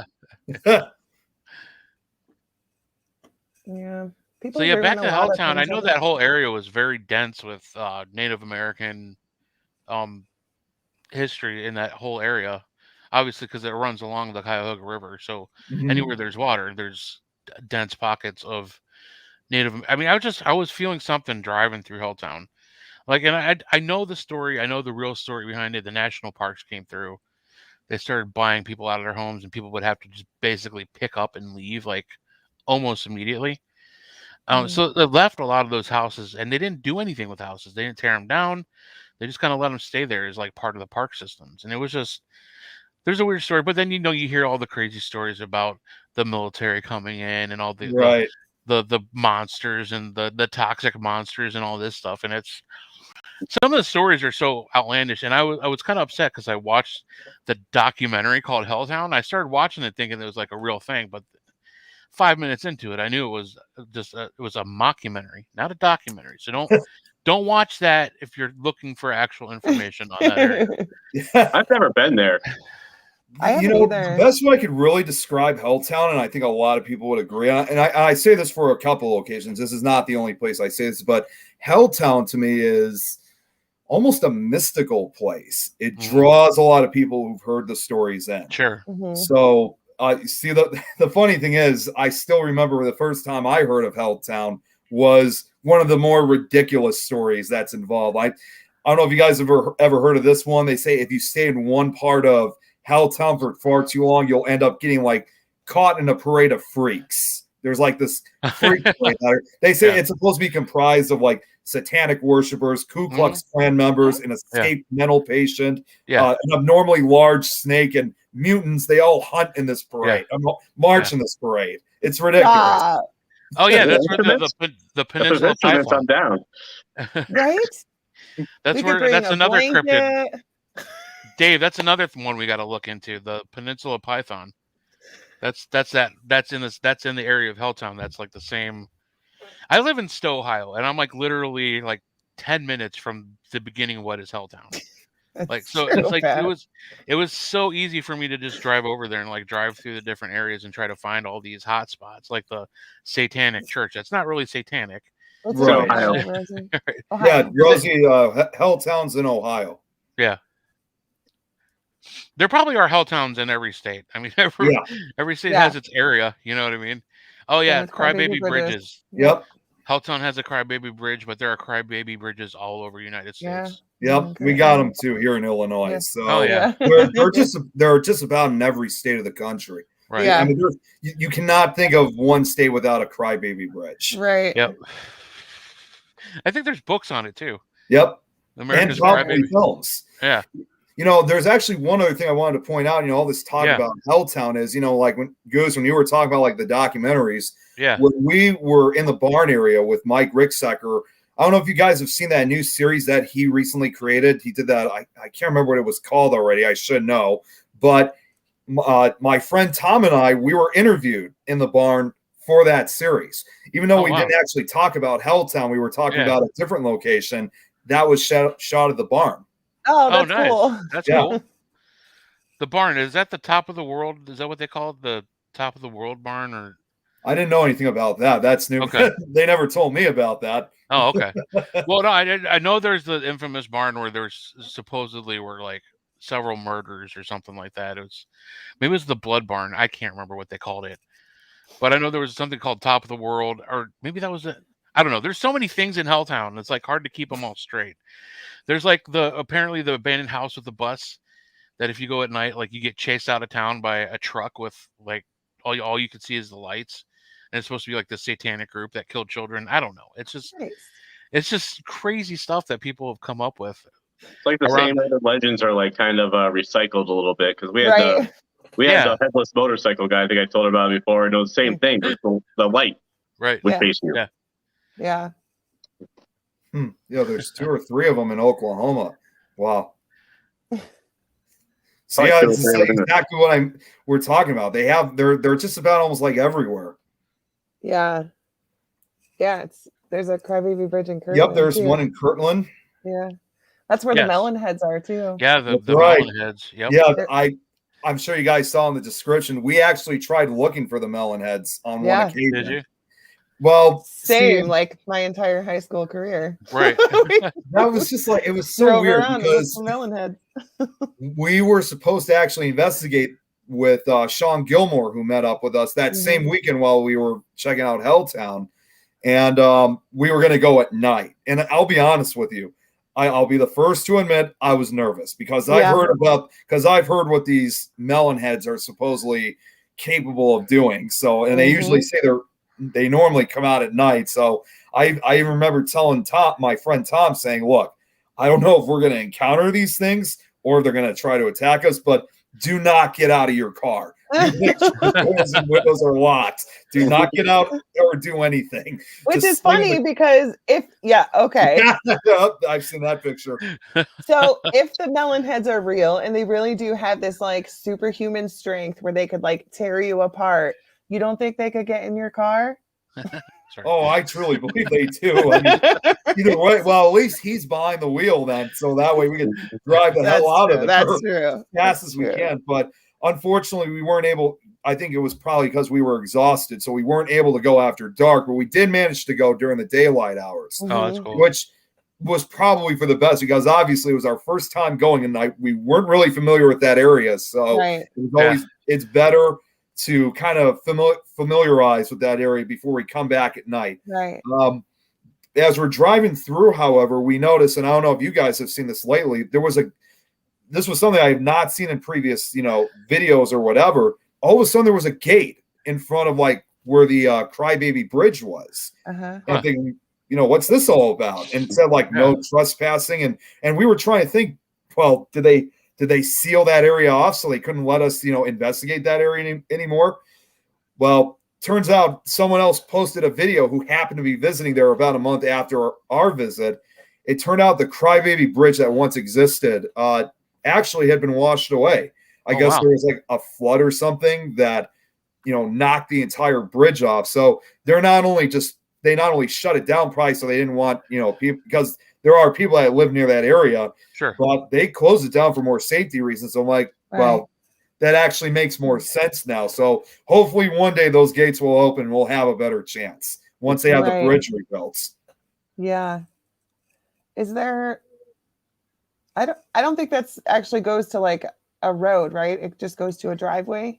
Yeah. People So back to Helltown. I know that whole area was very dense with Native American history in that whole area. Obviously, because it runs along the Cuyahoga River. So anywhere there's water, there's dense pockets of Native. I mean, I was feeling something driving through Helltown. Like, and I know the story. I know the real story behind it. The national parks came through. They started buying people out of their homes, and people would have to just basically pick up and leave like almost immediately. So they left a lot of those houses, and they didn't do anything with houses. They didn't tear them down. They just kind of let them stay there as like part of the park systems. And it was just, there's a weird story. But then you hear all the crazy stories about the military coming in and all the monsters and the toxic monsters and all this stuff. And it's, some of the stories are so outlandish. And I was kind of upset because I watched the documentary called Helltown. I started watching it thinking it was like a real thing, but 5 minutes into it, I knew it was just it was a mockumentary, not a documentary. So don't watch that if you're looking for actual information on that area. I've never been there. I haven't either. The best way I could really describe Helltown, and I think a lot of people would agree on, and I say this for a couple of occasions. This is not the only place I say this, but Helltown to me is almost a mystical place. It draws a lot of people who've heard the stories in. Sure. So see, the funny thing is, I still remember the first time I heard of Helltown was one of the more ridiculous stories that's involved. I don't know if you guys have ever heard of this one. They say if you stay in one part of Helltown for far too long, you'll end up getting like caught in a parade of freaks. There's like this freak parade. They say it's supposed to be comprised of like satanic worshipers, Ku Klux Klan members, an escaped mental patient, an abnormally large snake, and mutants. They all hunt in this parade, march in this parade. It's ridiculous. Oh yeah, that's where the Peninsula Python. I'm down. Right? That's another cryptid. Dave, that's another one we got to look into. The Peninsula Python. That's in the area of Helltown. That's like the same. I live in Stowe, Ohio, and I'm like literally like 10 minutes from the beginning of what is Helltown. Like, so it's like it was so easy for me to just drive over there and like drive through the different areas and try to find all these hot spots, like the Satanic Church. That's not really satanic. Right. Ohio. Yeah, Rosie, Helltown's in Ohio. Yeah. There probably are Helltowns in every state. I mean, every state has its area. You know what I mean? Oh yeah, Crybaby Bridges. Yep. Helltown has a Crybaby Bridge, but there are Crybaby Bridges all over the United States. Yep, we got them too here in Illinois. So they're just about in every state of the country. Right. Yeah. I mean, you cannot think of one state without a Crybaby Bridge. Right. Yep. I think there's books on it too. Yep. America's and probably Crybaby films. Yeah. There's actually one other thing I wanted to point out. All this talk about Helltown is, like when you were talking about like the documentaries. Yeah. When we were in the barn area with Mike Ricksecker, I don't know if you guys have seen that new series that he recently created. He did that. I can't remember what it was called already. I should know. But my friend Tom and I, we were interviewed in the barn for that series. Even though we didn't actually talk about Helltown, we were talking about a different location that was shot at the barn. Oh, that's nice. cool. That's cool. The barn, is that the top of the world? Is that what they call it? The top of the world barn? Or I didn't know anything about that. That's new. Okay. They never told me about that. Oh, okay. Well, no, I know there's the infamous barn where there's supposedly were like several murders or something like that. Maybe it was the blood barn. I can't remember what they called it. But I know there was something called Top of the World, or maybe that was it. I don't know. There's so many things in Helltown. It's like hard to keep them all straight. There's like apparently the abandoned house with the bus that if you go at night, like you get chased out of town by a truck with like all you can see is the lights. And it's supposed to be like the satanic group that killed children. I don't know. It's just crazy stuff that people have come up with It's like the same urban legends are like kind of recycled a little bit, because we had the headless motorcycle guy. I think I told about it before. And it was the same thing. The light would face you. Yeah. Yeah, there's 2 or 3 of them in Oklahoma. Wow. So yeah, it's exactly what we're talking about. They're just about almost like everywhere. Yeah. Yeah, there's a Crybaby Bridge in Kirtland. Yep, there's one in Kirtland. Yeah. That's where the melon heads are too. Yeah, the melon heads. Yep. Yeah, I'm sure you guys saw in the description. We actually tried looking for the melon heads on one occasion. Did you? Well, same, like my entire high school career. Right. That was just like, it was so weird because melon head. We were supposed to actually investigate with Sean Gilmore, who met up with us that same weekend while we were checking out Helltown. And we were going to go at night. And I'll be honest with you. I'll be the first to admit I was nervous because I've heard what these melon heads are supposedly capable of doing. So, and they usually say they normally come out at night. So I remember telling my friend Tom, saying, look, I don't know if we're going to encounter these things or if they're going to try to attack us, but do not get out of your car. Doors and windows are locked. Do not get out or do anything. Which is funny because I've seen that picture. So if the melon heads are real and they really do have this like superhuman strength where they could like tear you apart, you don't think they could get in your car? Oh, I truly believe they do. I mean, either way, well, at least he's behind the wheel then, so that way we can drive the hell out of it. That's true. As fast as we can. But unfortunately, we weren't able. I think it was probably because we were exhausted, so we weren't able to go after dark. But we did manage to go during the daylight hours. Oh, that's cool. Which was probably for the best because obviously it was our first time going at night. We weren't really familiar with that area, so it was always it's better to kind of familiarize with that area before we come back at night. Right. As we're driving through, however, we notice, and I don't know if you guys have seen this lately, this was something I have not seen in previous, videos or whatever. All of a sudden there was a gate in front of like where the Crybaby Bridge was. And I'm thinking, what's this all about? And it said like no trespassing. And we were trying to think, well, did they seal that area off so they couldn't let us, investigate that area anymore? Well, turns out someone else posted a video who happened to be visiting there about a month after our visit. It turned out the Crybaby Bridge that once existed actually had been washed away. I guess there was like a flood or something that, knocked the entire bridge off. So they not only shut it down probably so they didn't want, people, because there are people that live near that area. Sure. But they closed it down for more safety reasons. So I'm like, well, that actually makes more sense now. So hopefully one day those gates will open and we'll have a better chance once they have the bridge rebuilt. Yeah. Is there, I don't think that's actually goes to like a road, right? It just goes to a driveway.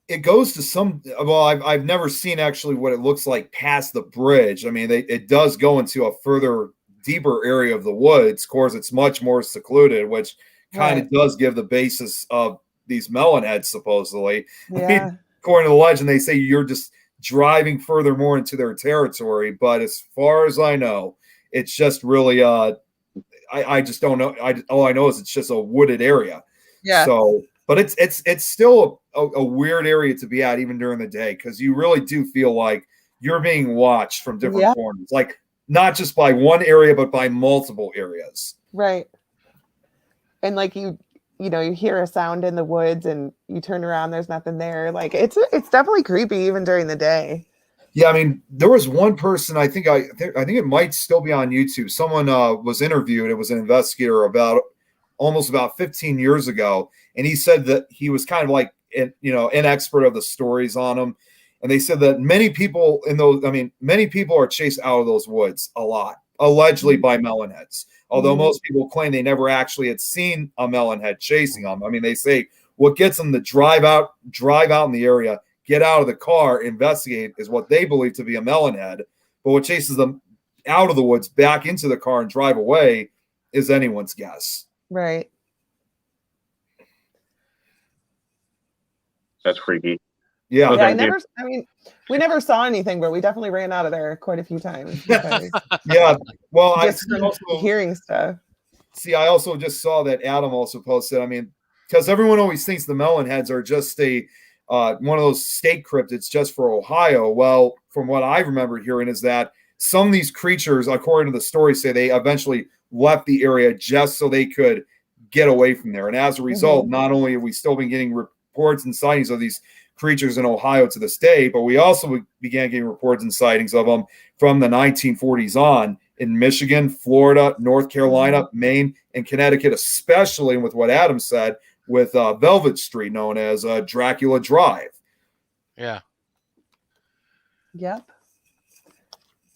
It goes to I've never seen actually what it looks like past the bridge. I mean, it does go into a further deeper area of the woods. Of course, it's much more secluded, which kind of does give the basis of these melon heads, supposedly. Yeah. I mean, according to the legend, they say you're just driving further more into their territory. But as far as I know, it's just really I just don't know. All I know is it's just a wooded area. Yeah. So, but it's still a weird area to be at even during the day because you really do feel like you're being watched from different corners, like not just by one area but by multiple areas. Right. And like you hear a sound in the woods and you turn around, there's nothing there. Like it's definitely creepy even during the day. Yeah, I mean, there was one person, I think it might still be on YouTube. Someone was interviewed. It was an investigator almost about 15 years ago. And he said that he was kind of like, an expert of the stories on them. And they said that many people are chased out of those woods a lot, allegedly by melon heads. Although most people claim they never actually had seen a melon head chasing them. I mean, they say what gets them to drive out in the area, get out of the car, investigate is what they believe to be a melon head. But what chases them out of the woods back into the car and drive away is anyone's guess. Right. That's freaky. Yeah. We never saw anything, but we definitely ran out of there quite a few times. Yeah. Well, just hearing stuff. see, I also just saw that Adam also posted. I mean, because everyone always thinks the melon heads are just a one of those state cryptids just for Ohio. Well, from what I remember hearing is that some of these creatures, according to the story, say they eventually left the area just so they could get away from there. And as a result, not only have we still been getting reports and sightings of these creatures in Ohio to this day, but we also began getting reports and sightings of them from the 1940s on in Michigan, Florida, North Carolina, Maine, and Connecticut, especially with what Adam said with Velvet Street, known as Dracula Drive. Yeah. Yep.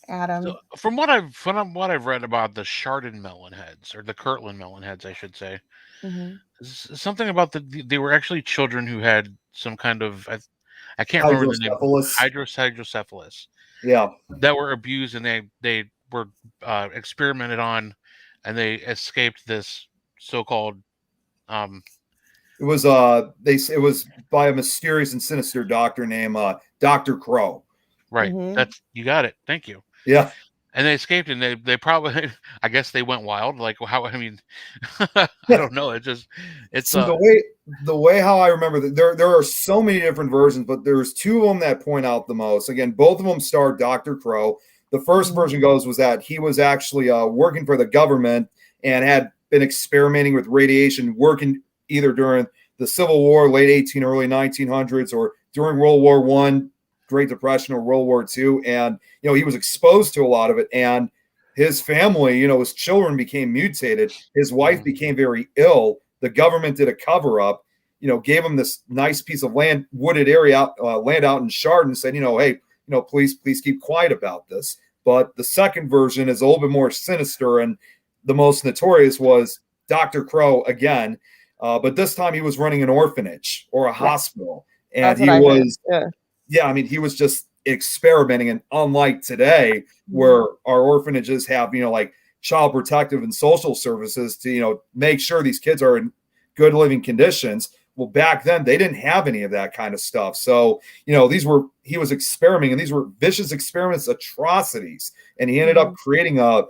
Adam. So from what I've read about the Chardon melon heads, or the Kirtland melon heads, I should say, something about they were actually children who had some kind of I can't remember the name, hydrocephalus. Yeah, that were abused, and they were experimented on, and they escaped this so-called. It was it was by a mysterious and sinister doctor named Dr. Crow. Right. That's, you got it. Thank you. Yeah. And they escaped, and they probably, I guess they went wild. Like, how, I mean, I don't know. It's the way how I remember that there are so many different versions, but there's two of them that point out the most. Again, both of them star Dr. Crow. The first version was that he was actually working for the government and had been experimenting with radiation, working either during the Civil War, late 1800s, early 1900s, or during World War I, Great Depression, or World War II. And, he was exposed to a lot of it. And his family, his children became mutated. His wife became very ill. The government did a cover-up, gave him this nice piece of land, wooded area, land out in Chardon, said, hey, please keep quiet about this. But the second version is a little bit more sinister, and the most notorious was Dr. Crow again. But this time he was running an orphanage or a hospital. And he was, he was just experimenting. And unlike today, where our orphanages have, like child protective and social services to, make sure these kids are in good living conditions. Well, back then they didn't have any of that kind of stuff. So, he was experimenting, and these were vicious experiments, atrocities. And he ended up creating a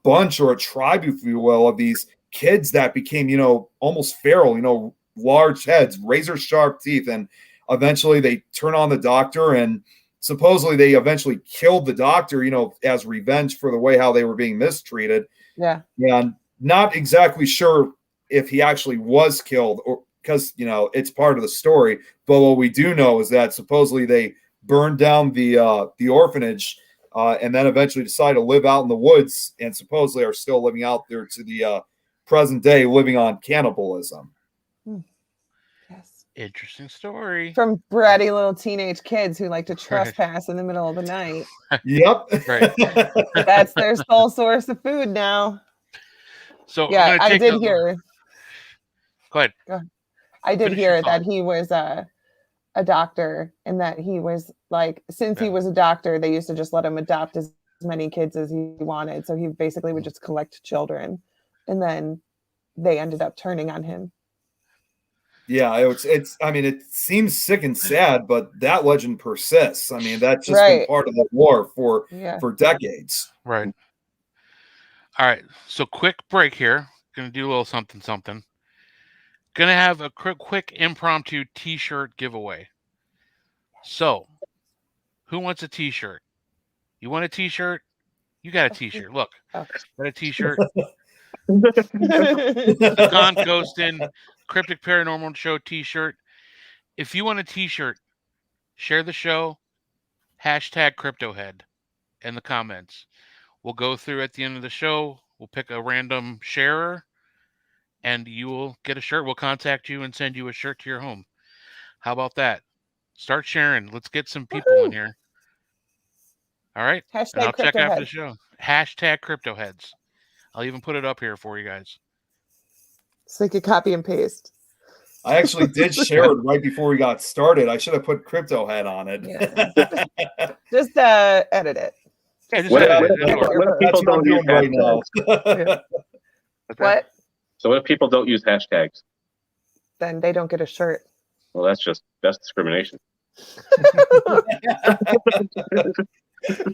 bunch, or a tribe, if you will, of these kids that became, almost feral, large heads, razor sharp teeth. And eventually they turn on the doctor, and supposedly they eventually killed the doctor, as revenge for the way how they were being mistreated. Yeah. And not exactly sure if he actually was killed, or because, it's part of the story. But what we do know is that supposedly they burned down the orphanage, and then eventually decided to live out in the woods, and supposedly are still living out there to the present day, living on cannibalism. Yes. Interesting story. From bratty little teenage kids who like to trespass in the middle of the night. Yep. Right. That's their sole source of food now. So yeah, I did hear. Go ahead. I did hear that he was a doctor, and that he was like, since he was a doctor, they used to just let him adopt as many kids as he wanted. So he basically would just collect children, and then they ended up turning on him. Yeah, it seems sick and sad, but that legend persists. I mean, that's just been part of the war for decades. Right. All right. So quick break here. Gonna do a little something. Gonna have a quick impromptu t-shirt giveaway. So, who wants a t-shirt? You want a t-shirt? You got a t-shirt. Look, got a t-shirt. Gone Ghostin' Cryptic Paranormal Show t-shirt. If you want a t-shirt, share the show. #CryptoHead in the comments. We'll go through at the end of the show. We'll pick a random sharer, and you will get a shirt. We'll contact you and send you a shirt to your home. How about that? Start sharing. Let's get some people in here. All right. And I'll check after the show. #CryptoHeads. I'll even put it up here for you guys. So you could copy and paste. I actually did share it right before we got started. I should have put Crypto Head on it. Yeah. Just edit it. Yeah, just edit it. What if people don't use right now? What? So what if people don't use hashtags? Then they don't get a shirt. Well, that's discrimination.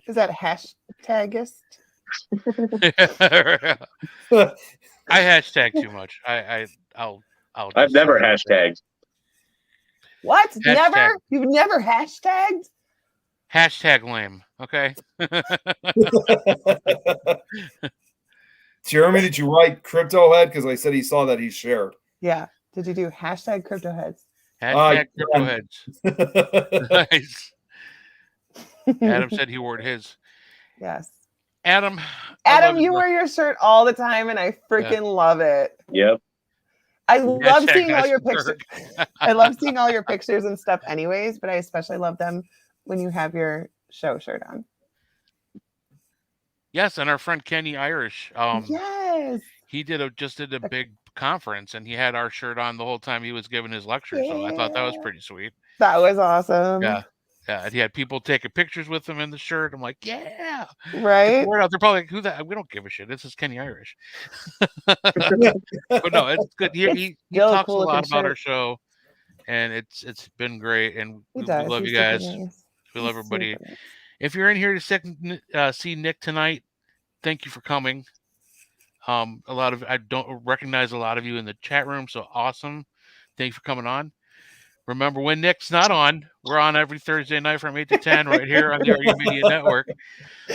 Is that hashtagist? I hashtag too much. I'll I've just never say it. hashtagged. What? Hashtag. Never? You've never hashtagged? Hashtag lame. Okay. Jeremy, did you write crypto head? Because I said he saw that he shared. Yeah. Did you do hashtag crypto heads? Hashtag crypto heads. Nice. Adam said he wore his. Yes. Adam, you wear your shirt all the time, and I freaking love it. Yep. I love seeing all your pictures. I love seeing all your pictures and stuff anyways, but I especially love them when you have your show shirt on. Yes, and our friend Kenny Irish. Yes. He just did a big conference, and he had our shirt on the whole time he was giving his lecture. Yeah. So I thought that was pretty sweet. That was awesome. Yeah. Yeah, and he had people taking pictures with him in the shirt. I'm like, yeah, right. They're probably like, who that? We don't give a shit. This is Kenny Irish. But no, it's good. He talks a lot about our show, and it's been great. And we love you guys. Nice. We love everybody. Nice. If you're in here to see Nick tonight, thank you for coming. I don't recognize a lot of you in the chat room, so awesome. Thank you for coming on. Remember, when Nick's not on, we're on every Thursday night from 8 to 10 right here on the RU Media Network.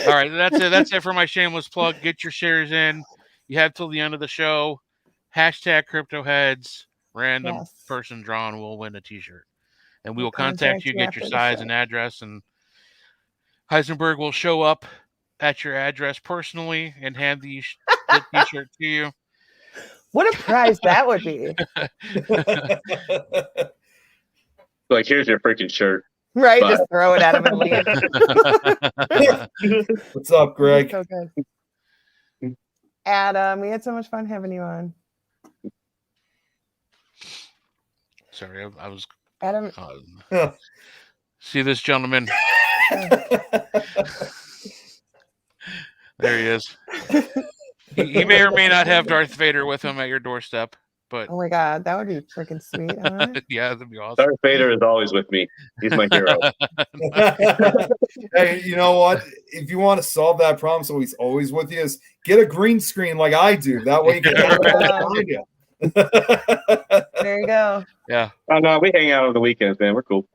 All right, that's it. That's it for my shameless plug. Get your shares in. You have till the end of the show. Hashtag CryptoHeads. Random person drawn will win a T-shirt. And we will contact you, get your size and address, and Heisenberg will show up at your address personally and hand the T-shirt to you. What a prize that would be. Like, here's your freaking shirt. Right, just throw it at him and leave. What's up, Greg? So good. Adam, we had so much fun having you on. Sorry, I was... Adam. See this gentleman? There he is. He may or may not have Darth Vader with him at your doorstep. But oh my God, that would be freaking sweet. Huh? Yeah, that'd be awesome. Darth Vader is always with me. He's my hero. Hey, you know what? If you want to solve that problem so he's always with you, is get a green screen like I do. That way you can find you. There you go. Yeah. Oh no, we hang out on the weekends, man. We're cool.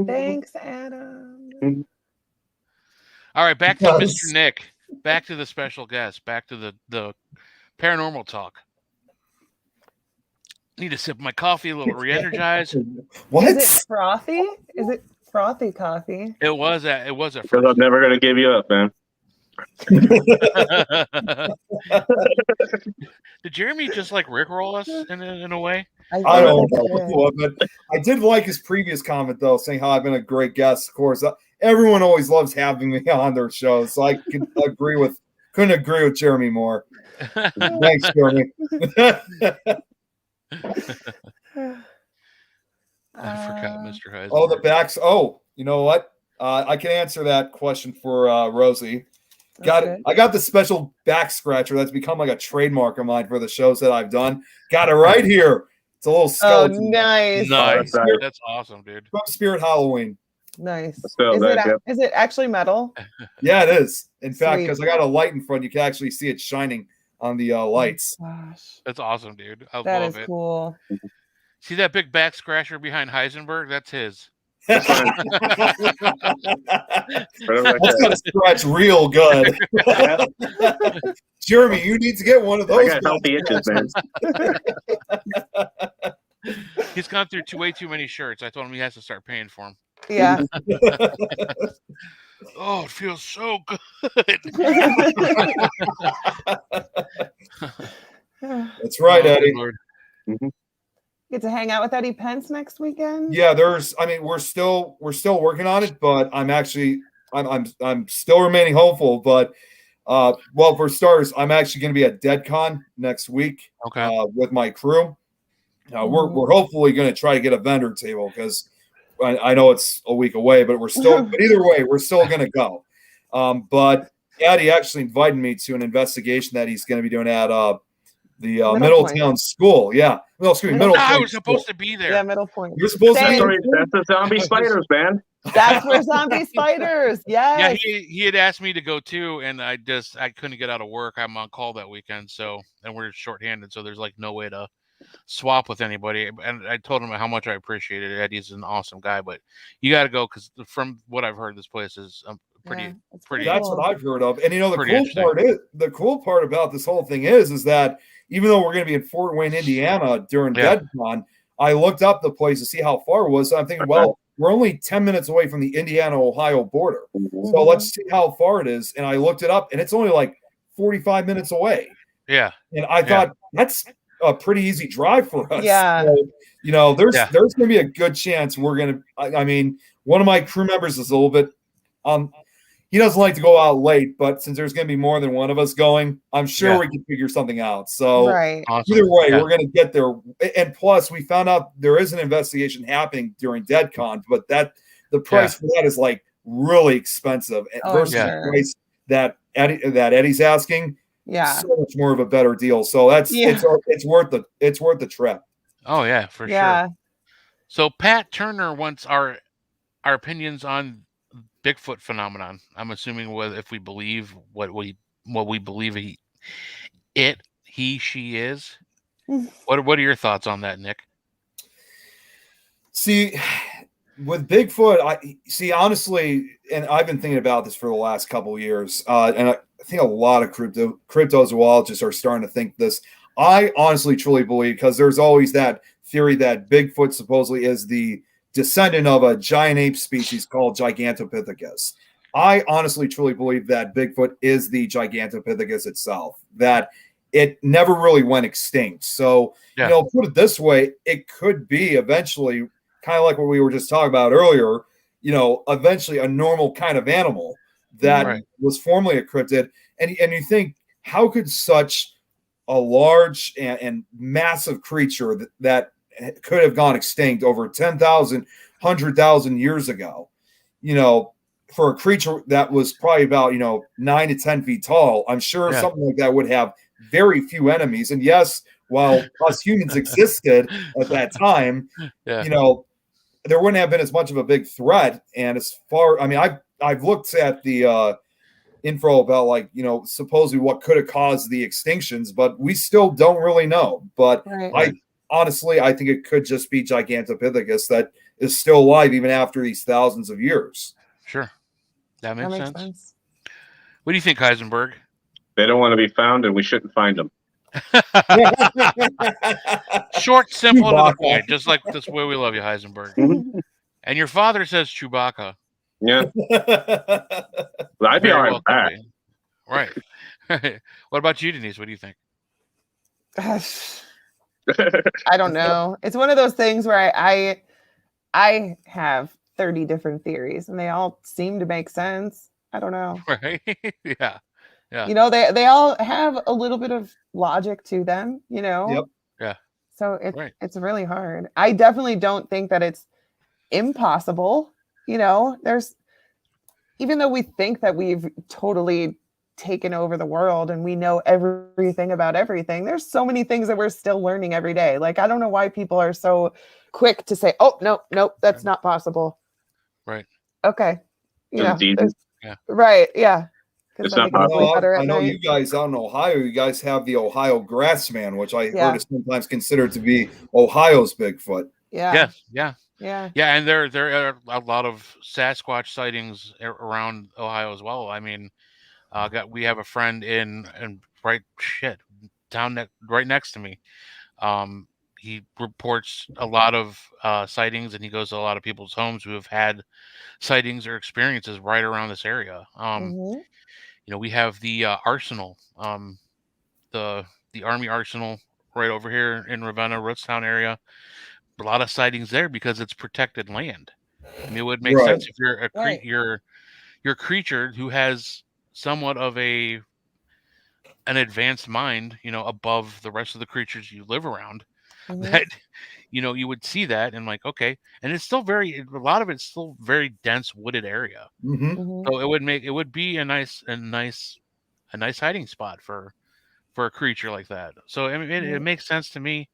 Thanks, Adam. All right, back to Mr. Nick. Back to the special guest. Back to the paranormal talk. Need to sip my coffee, a little re-energized. What? Is it frothy? Is it frothy coffee? It was at first. Because I'm never gonna give you up, man. Did Jeremy just like rickroll us in a way? I don't know, but I did like his previous comment though, saying how I've been a great guest. Of course, everyone always loves having me on their show, so I couldn't agree with Jeremy more. Thanks, Jeremy. I forgot, Mr. Heisenberg. Oh, the backs. Oh, you know what? I can answer that question for Rosie. I got the special back scratcher that's become like a trademark of mine for the shows that I've done. Got it right here. It's a little skeleton. Oh, nice. Nice. That's awesome, dude. From Spirit Halloween. Nice. Is it actually metal? Yeah, it is. In fact, because I got a light in front, you can actually see it shining on the lights. Oh, gosh. That's awesome, dude. I love it. That is cool. See that big back scratcher behind Heisenberg? That's his. That's gonna scratch real good. Jeremy, you need to get one of those. I got healthy itches, man. He's gone through way too many shirts. I told him he has to start paying for them. Yeah. Oh, it feels so good. That's right, Eddie. Mm-hmm. Get to hang out with Eddie Pence next weekend. Yeah, we're still working on it, but I'm still remaining hopeful. But well, for starters, I'm actually going to be at DeadCon next week. Okay. With my crew. We're hopefully going to try to get a vendor table because I know it's a week away, but but either way, we're still going to go. But Eddie actually invited me to an investigation that he's going to be doing at Middletown School. Yeah. No, excuse me, Middletown. I was supposed to be there. Yeah, Middle Point. You're supposed to be there. That's the zombie spiders, man. That's where zombie spiders. Yes. Yeah, he had asked me to go too, and I couldn't get out of work. I'm on call that weekend, and we're shorthanded, so there's like no way to swap with anybody. And I told him how much I appreciated it. Eddie's an awesome guy, but you got to go because from what I've heard, this place is pretty. That's what I've heard of. And the cool part about this whole thing is that even though we're going to be in Fort Wayne, Indiana during DeadCon, I looked up the place to see how far it was. So I'm thinking, well, we're only 10 minutes away from the Indiana-Ohio border. So let's see how far it is. And I looked it up, and it's only like 45 minutes away. Yeah. And I thought that's a pretty easy drive for us. Yeah. So, there's going to be a good chance we're going to. I mean, one of my crew members is a little bit. He doesn't like to go out late, but since there's going to be more than one of us going, I'm sure we can figure something out. So either way, we're going to get there. And plus, we found out there is an investigation happening during DeadCon, but the price for that is like really expensive versus the price that Eddie's asking. Yeah, so much more of a better deal. So it's worth the trip. Oh yeah, for sure. So Pat Turner wants our opinions on Bigfoot phenomenon. I'm assuming if we believe what we believe she is. What are your thoughts on that, Nick? See, with Bigfoot, honestly, and I've been thinking about this for the last couple of years, and I think a lot of cryptozoologists are starting to think this. I honestly, truly believe, because there's always that theory that Bigfoot supposedly is the descendant of a giant ape species called Gigantopithecus. I honestly, truly believe that Bigfoot is the Gigantopithecus itself, that it never really went extinct. So, put it this way, it could be eventually, kind of like what we were just talking about earlier, eventually a normal kind of animal that was formerly a cryptid. And you think, how could such a large and massive creature that could have gone extinct over 10,000, 100,000 years ago, for a creature that was probably about, 9 to 10 feet tall, I'm sure something like that would have very few enemies. And yes, while us humans existed at that time, there wouldn't have been as much of a big threat. And I've looked at the info about supposedly what could have caused the extinctions, but we still don't really know. But honestly, I think it could just be Gigantopithecus that is still alive even after these thousands of years. Sure. That makes sense. What do you think, Heisenberg? They don't want to be found, and we shouldn't find them. Short, simple, to the point. Just like this way we love you, Heisenberg. And your father says Chewbacca. Yeah. Well, I'd be all right with that. Right. What about you, Denise? What do you think? I don't know. It's one of those things where I have 30 different theories, and they all seem to make sense. I don't know. Right? Yeah. They all have a little bit of logic to them. Yep. Yeah. So it's really hard. I definitely don't think that it's impossible. There's, even though we think that we've totally taken over the world and we know everything about everything, there's so many things that we're still learning every day. Like, I don't know why people are so quick to say, oh, no, that's not possible. Right. Okay. Right. Yeah. It's not possible. I know you guys out in Ohio, you guys have the Ohio grassman, which I heard is sometimes considered to be Ohio's Bigfoot. Yeah. Yeah. And there are a lot of Sasquatch sightings around Ohio as well. I mean, we have a friend right next to me. He reports a lot of sightings, and he goes to a lot of people's homes who have had sightings or experiences right around this area. We have the arsenal, the Army Arsenal right over here in Ravenna, Rootstown area. A lot of sightings there because it's protected land. I mean, it would make sense if you're a creature who has somewhat of an advanced mind, above the rest of the creatures you live around, that you would see that and like, okay. And it's still a lot of it's still very dense wooded area. So it would be a nice hiding spot for for a creature like that. So I mean, it makes sense to me.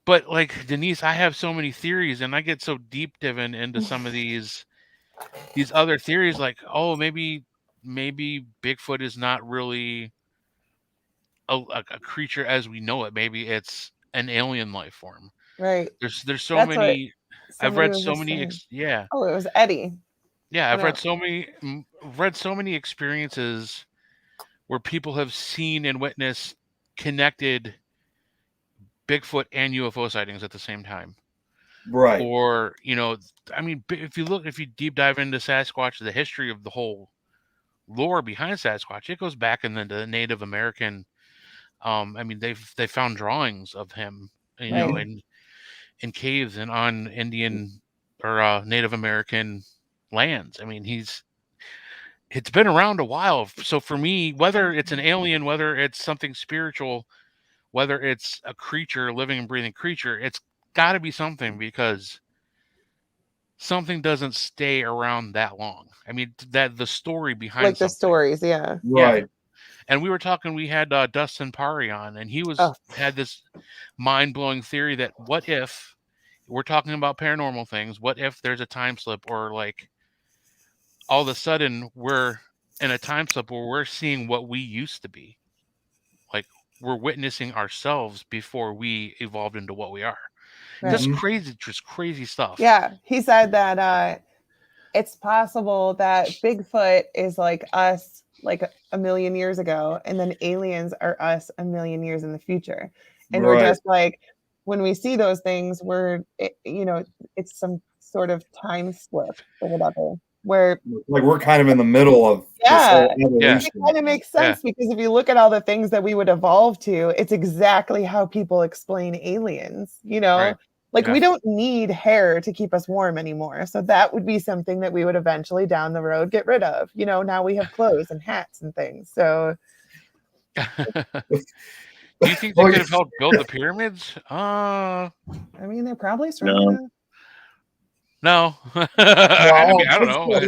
But like Denise, I have so many theories, and I get so deep diving into some of these other theories. Like, oh, maybe Bigfoot is not really a creature as we know it. Maybe it's an alien life form. Right. There's so many. I've read so many. Oh, it was Eddie. Yeah, I've read so many experiences where people have seen and witnessed connected Bigfoot and UFO sightings at the same time. Right. Or, I mean, if you deep dive into Sasquatch, the history of the whole lore behind Sasquatch, it goes back in the Native American. I mean, they found drawings of him, know, in caves and on Indian or Native American lands. I mean, it's been around a while. So for me, whether it's an alien, whether it's something spiritual, whether it's a creature, living and breathing creature, it's got to be something, because something doesn't stay around that long. I mean, that the story behind like the stories, yeah. Right. And we had Dustin Pari on, and he had this mind-blowing theory that what if we're talking about paranormal things, what if there's a time slip, or like all of a sudden we're in a time slip where we're seeing what we used to be. Like we're witnessing ourselves before we evolved into what we are. Right. Just crazy stuff. Yeah. He said that it's possible that Bigfoot is like us like a million years ago, and then aliens are us a million years in the future. And we're just like, when we see those things, it's some sort of time slip or whatever. Where like we're kind of in the middle of it kind of makes sense because if you look at all the things that we would evolve to, it's exactly how people explain aliens, Right. Like we don't need hair to keep us warm anymore. So that would be something that we would eventually down the road get rid of. Now we have clothes and hats and things. So do you think they could have helped build the pyramids? I mean, they're probably strong enough. No. I don't know. I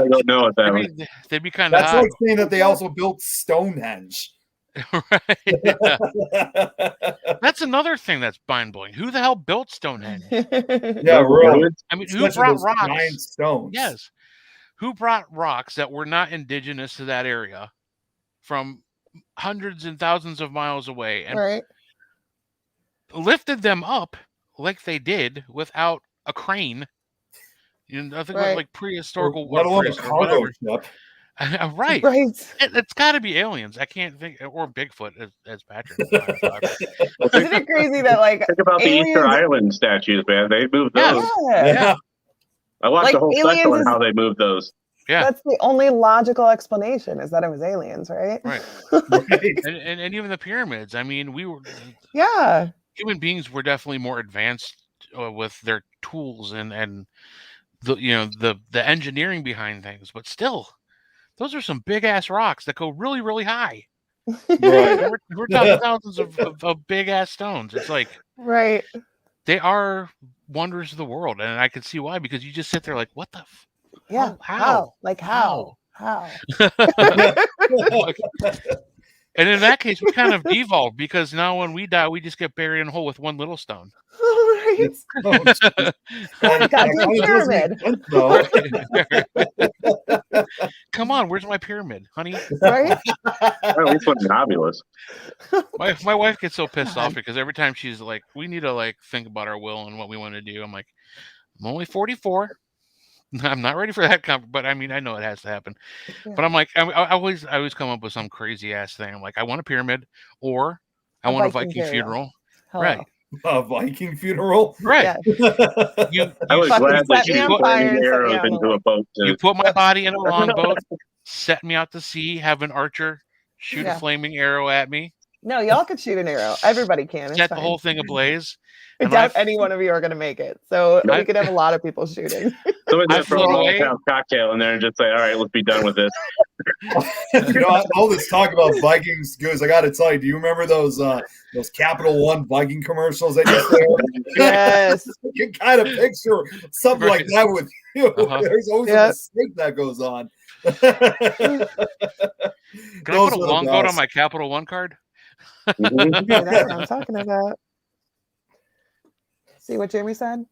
don't know what that was. They'd be kind of That's like saying that they also built Stonehenge. Right. Yeah. That's another thing that's mind-blowing. Who the hell built Stonehenge? Yeah, really. I mean, who brought rocks? Giant stones. Yes. Who brought rocks that were not indigenous to that area from hundreds and thousands of miles away and lifted them up like they did without a crane? I think like prehistorical, let alone a cargo ship. Right. It's got to be aliens. I can't think, or Bigfoot, as Patrick. Isn't it crazy that think about the Easter Island statues, man? They moved those. Yeah. I watched the whole special on how they moved those. Yeah, that's the only logical explanation is that it was aliens, right? Right. and even the pyramids. I mean, human beings were definitely more advanced with their tools and the engineering behind things, but still. Those are some big ass rocks that go really, really high. Right. We're talking thousands of big ass stones. It's like they are wonders of the world, and I can see why, because you just sit there like, what the? How? Like how? And in that case, we kind of devolved, because now when we die, we just get buried in a hole with one little stone. Pyramid. Come on, where's my pyramid, honey? Right? At least one fabulous. My wife gets so pissed off because every time she's like, we need to like think about our will and what we want to do. I'm like, I'm only 44. I'm not ready for that, but I mean, I know it has to happen. Yeah. But I'm like, I always come up with some crazy ass thing. I'm like, I want a pyramid, or I want a Viking funeral. Hello. Right. A Viking funeral, right? Yeah. I would gladly shoot arrows into a boat. You put my body in a longboat, set me out to sea, have an archer shoot a flaming arrow at me. No, y'all could shoot an arrow. Everybody can. Set the whole thing ablaze. I doubt any one of you are going to make it. So we could have a lot of people shooting. Somebody's going to throw a Molotov cocktail in there and just say, all right, let's be done with this. All this talk about Vikings goes, I got to tell you, do you remember those Capital One Viking commercials that you Yes. You can kind of picture something like that with you. There's always a mistake that goes on. Can I put a long vote on my Capital One card? That's what I'm talking about. See what Jeremy said?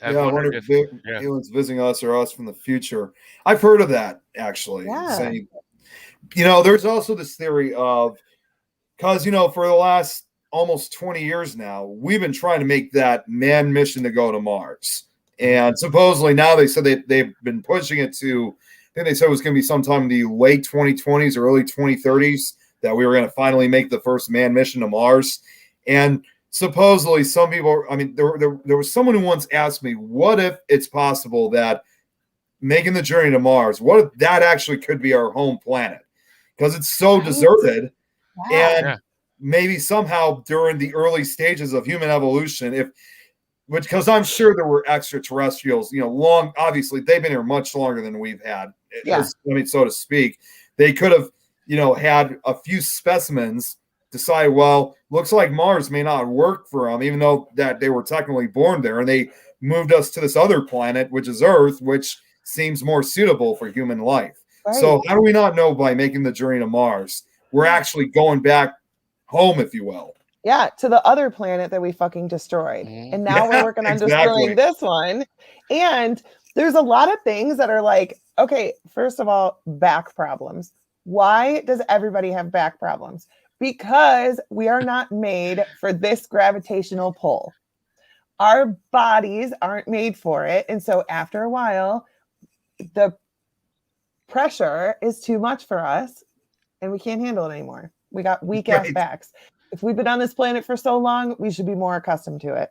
I wonder if anyone's visiting us or us from the future. I've heard of that, actually. Yeah. Saying, there's also this theory of, because, for the last almost 20 years now, we've been trying to make that manned mission to go to Mars. And supposedly now they said they've been pushing it to, I think they said it was going to be sometime in the late 2020s or early 2030s that we were going to finally make the first manned mission to Mars. And supposedly some people, there was someone who once asked me, what if it's possible that making the journey to Mars, what if that actually could be our home planet? Because it's so deserted. And maybe somehow during the early stages of human evolution, because I'm sure there were extraterrestrials, obviously they've been here much longer than we've had. So to speak, they could have, had a few specimens decide, well, looks like Mars may not work for them, even though that they were technically born there, and they moved us to this other planet, which is Earth, which seems more suitable for human life. Right. So how do we not know by making the journey to Mars, we're actually going back home, if you will? Yeah, to the other planet that we fucking destroyed. And now we're working on destroying this one. And there's a lot of things that are like, okay, first of all, back problems. Why does everybody have back problems? Because we are not made for this gravitational pull. Our bodies aren't made for it. And so after a while, the pressure is too much for us and we can't handle it anymore. We got weak ass backs. If we've been on this planet for so long, we should be more accustomed to it.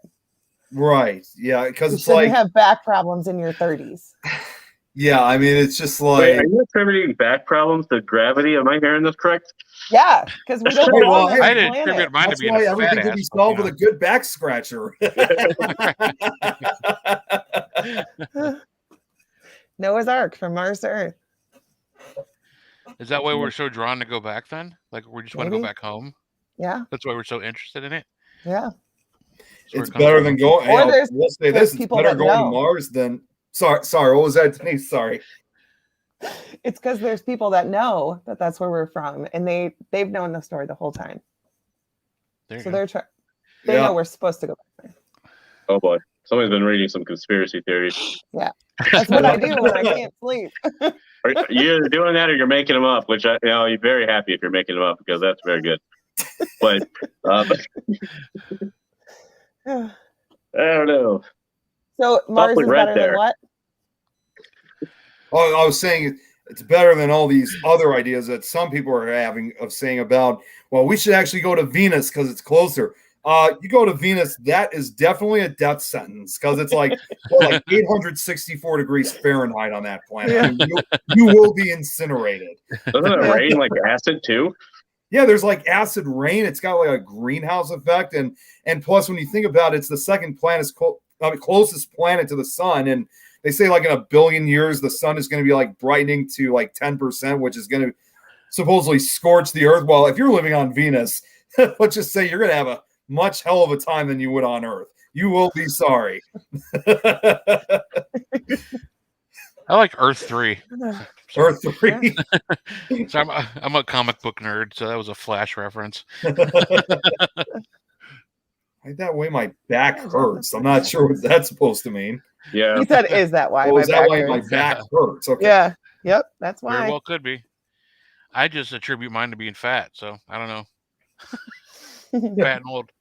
Right. Yeah. Because it's like you have back problems in your 30s. Yeah. It's just like. Wait, are you attributing back problems to gravity? Am I hearing this correct? Yeah, because we don't belong on I the didn't planet. attribute mine That's to being why a everything can be solved with a good back scratcher. Noah's Ark from Mars to Earth. Is that why we're so drawn to go back then? Like we just want to go back home? Yeah. That's why we're so interested in it? Yeah. It's better than going. Or we'll say this: it's better going to Mars than. Sorry. What was that, Denise? Sorry. It's because there's people that know that that's where we're from, and they've known the story the whole time. So they're they know we're supposed to go back there. Oh boy, somebody's been reading some conspiracy theories. Yeah, that's what I do when I can't sleep. Are you either doing that or you're making them up? Which you're very happy if you're making them up because that's very good. But I don't know. So Mars is better than what? Oh, I was saying it's better than all these other ideas that some people are having of saying about, well, we should actually go to Venus because it's closer. You go to Venus, that is definitely a death sentence because it's like 864 degrees Fahrenheit on that planet. Yeah. You will be incinerated. Doesn't it rain like acid too? Yeah, there's like acid rain. It's got like a greenhouse effect, and plus when you think about it, it's the second closest planet to the sun, and they say like in a billion years the sun is going to be like brightening to like 10%, which is going to supposedly scorch the Earth. Well, if you're living on Venus, let's just say you're going to have a much hell of a time than you would on Earth. You will be sorry. I like Earth 3. Earth 3. So I'm a comic book nerd, so that was a Flash reference. Right that way my back hurts. I'm not sure what that's supposed to mean. Yeah. He said, is that why? Oh, is that why my back hurts? Okay. Yeah. Yep. That's why. Very well could be. I just attribute mine to being fat, so I don't know. Fat and old.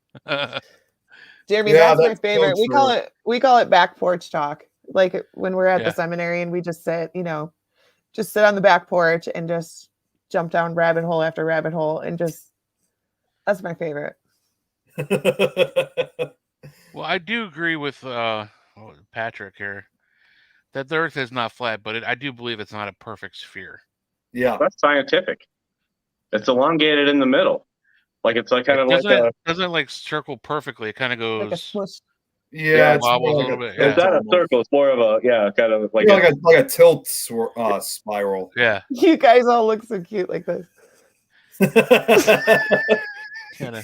Jeremy, that's my favorite. So we call it back porch talk. Like when we're at the seminary and we just sit, on the back porch and just jump down rabbit hole after rabbit hole and that's my favorite. Well, I do agree with Patrick here that the Earth is not flat, but I do believe it's not a perfect sphere. Yeah, that's scientific. It's elongated in the middle, like it's like kind of doesn't like circle perfectly. It kind of goes like a smush. Yeah, it's wobbles a little bit. It's not a circle. It's more of a kind of like like a tilt spiral. Yeah. You guys all look so cute like this. Kinda,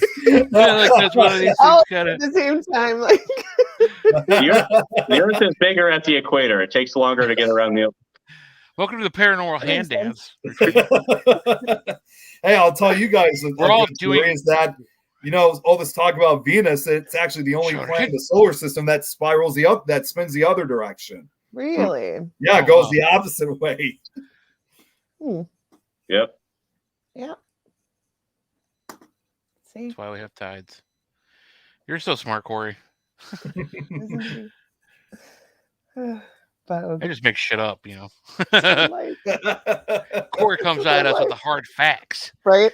like that's one of these things. Kinda. At the same time, like the Earth is bigger at the equator. It takes longer to get around the. Welcome to the paranormal hand dance. Hey, I'll tell you guys, We're all doing is that all this talk about Venus. It's actually the only planet in the solar system that spirals that spins the other direction. Really? Yeah, it goes the opposite way. Yep. Yeah. See? That's why we have tides. You're so smart, Corey. I just make shit up, Corey comes at us with the hard facts. Right?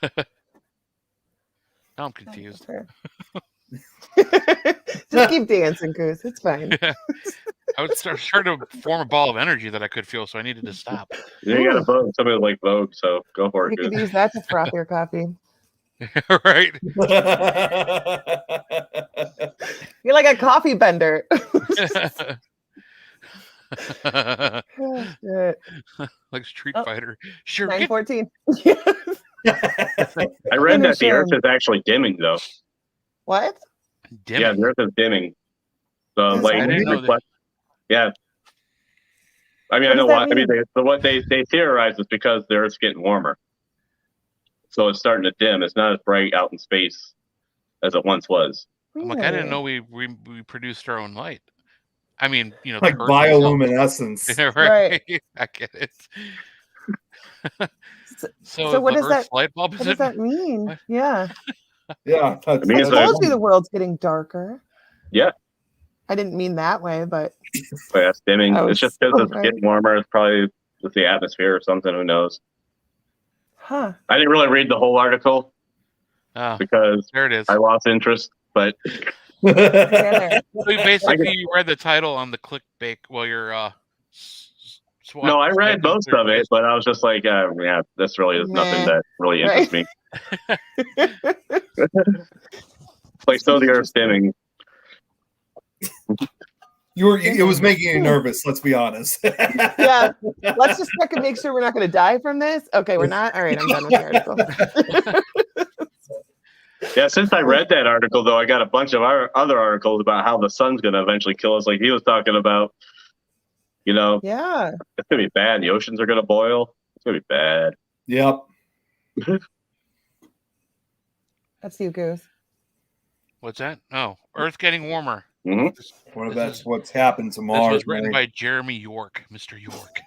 Now I'm confused. Just keep dancing, Goose. It's fine. I was starting to form a ball of energy that I could feel, so I needed to stop. Yeah, you got a Vogue. Somebody like Vogue, so go for it. You could use that to froth your coffee. Right. You're like a coffee bender. Like Street Fighter. Sure. 9:14. I read that the Earth is actually dimming, though. What? Dimming? Yeah, the Earth is dimming. So, yeah. I mean, I know why. I mean, what they theorize is because the Earth's getting warmer. So it's starting to dim. It's not as bright out in space as it once was. I'm like, I didn't know we produced our own light. I mean, like bioluminescence. Right. I get it. So what does that? Light bulb what does that mean? What? Yeah. Yeah. I told you the world's getting darker. Yeah. I didn't mean that way, but that's dimming. It's just because it's getting warmer. It's probably with the atmosphere or something. Who knows? Huh. I didn't really read the whole article because there it is. I lost interest, but so basically you read the title on the clickbait while you're no, I read most of it, but I was just like, yeah, this really is nothing that really interests me. Like, so the Earth's dimming. It was making you nervous, let's be honest. Yeah. Let's just check and make sure we're not going to die from this. Okay, we're not. All right, I'm done with the article. Yeah, since I read that article, though, I got a bunch of other articles about how the sun's going to eventually kill us. Like he was talking about, yeah, it's going to be bad. The oceans are going to boil. It's going to be bad. Yep. That's you, Goose. What's that? Oh, Earth getting warmer. Mm-hmm. Well, that's what's happened to Mars. This was written by Jeremy York, Mr. York.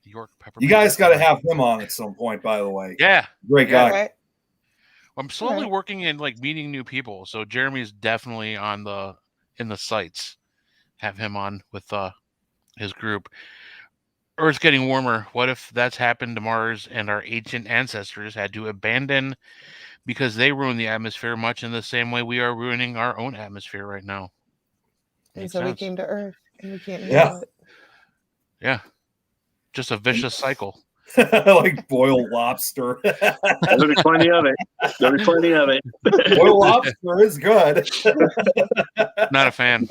York Pepper. You guys got to have him on at some point, by the way. Yeah. Great guy. Right. I'm slowly working in meeting new people. So Jeremy's definitely in the sites. Have him on with his group. Earth's getting warmer. What if that's happened to Mars and our ancient ancestors had to abandon because they ruined the atmosphere much in the same way we are ruining our own atmosphere right now? And so we came to Earth and we can't handle it. Yeah. Just a vicious cycle. Like boiled lobster. There'll be plenty of it. Boiled lobster is good. Not a fan.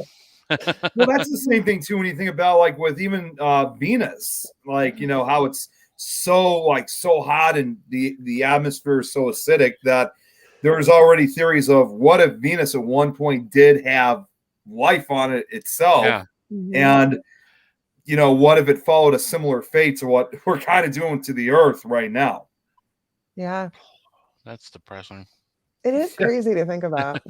Well, that's the same thing too when you think about with even Venus, how it's so hot and the atmosphere is so acidic that there's already theories of what if Venus at one point did have life on it itself. Yeah. And what if it followed a similar fate to what we're kind of doing to the Earth right now? Yeah. That's depressing. It is crazy to think about.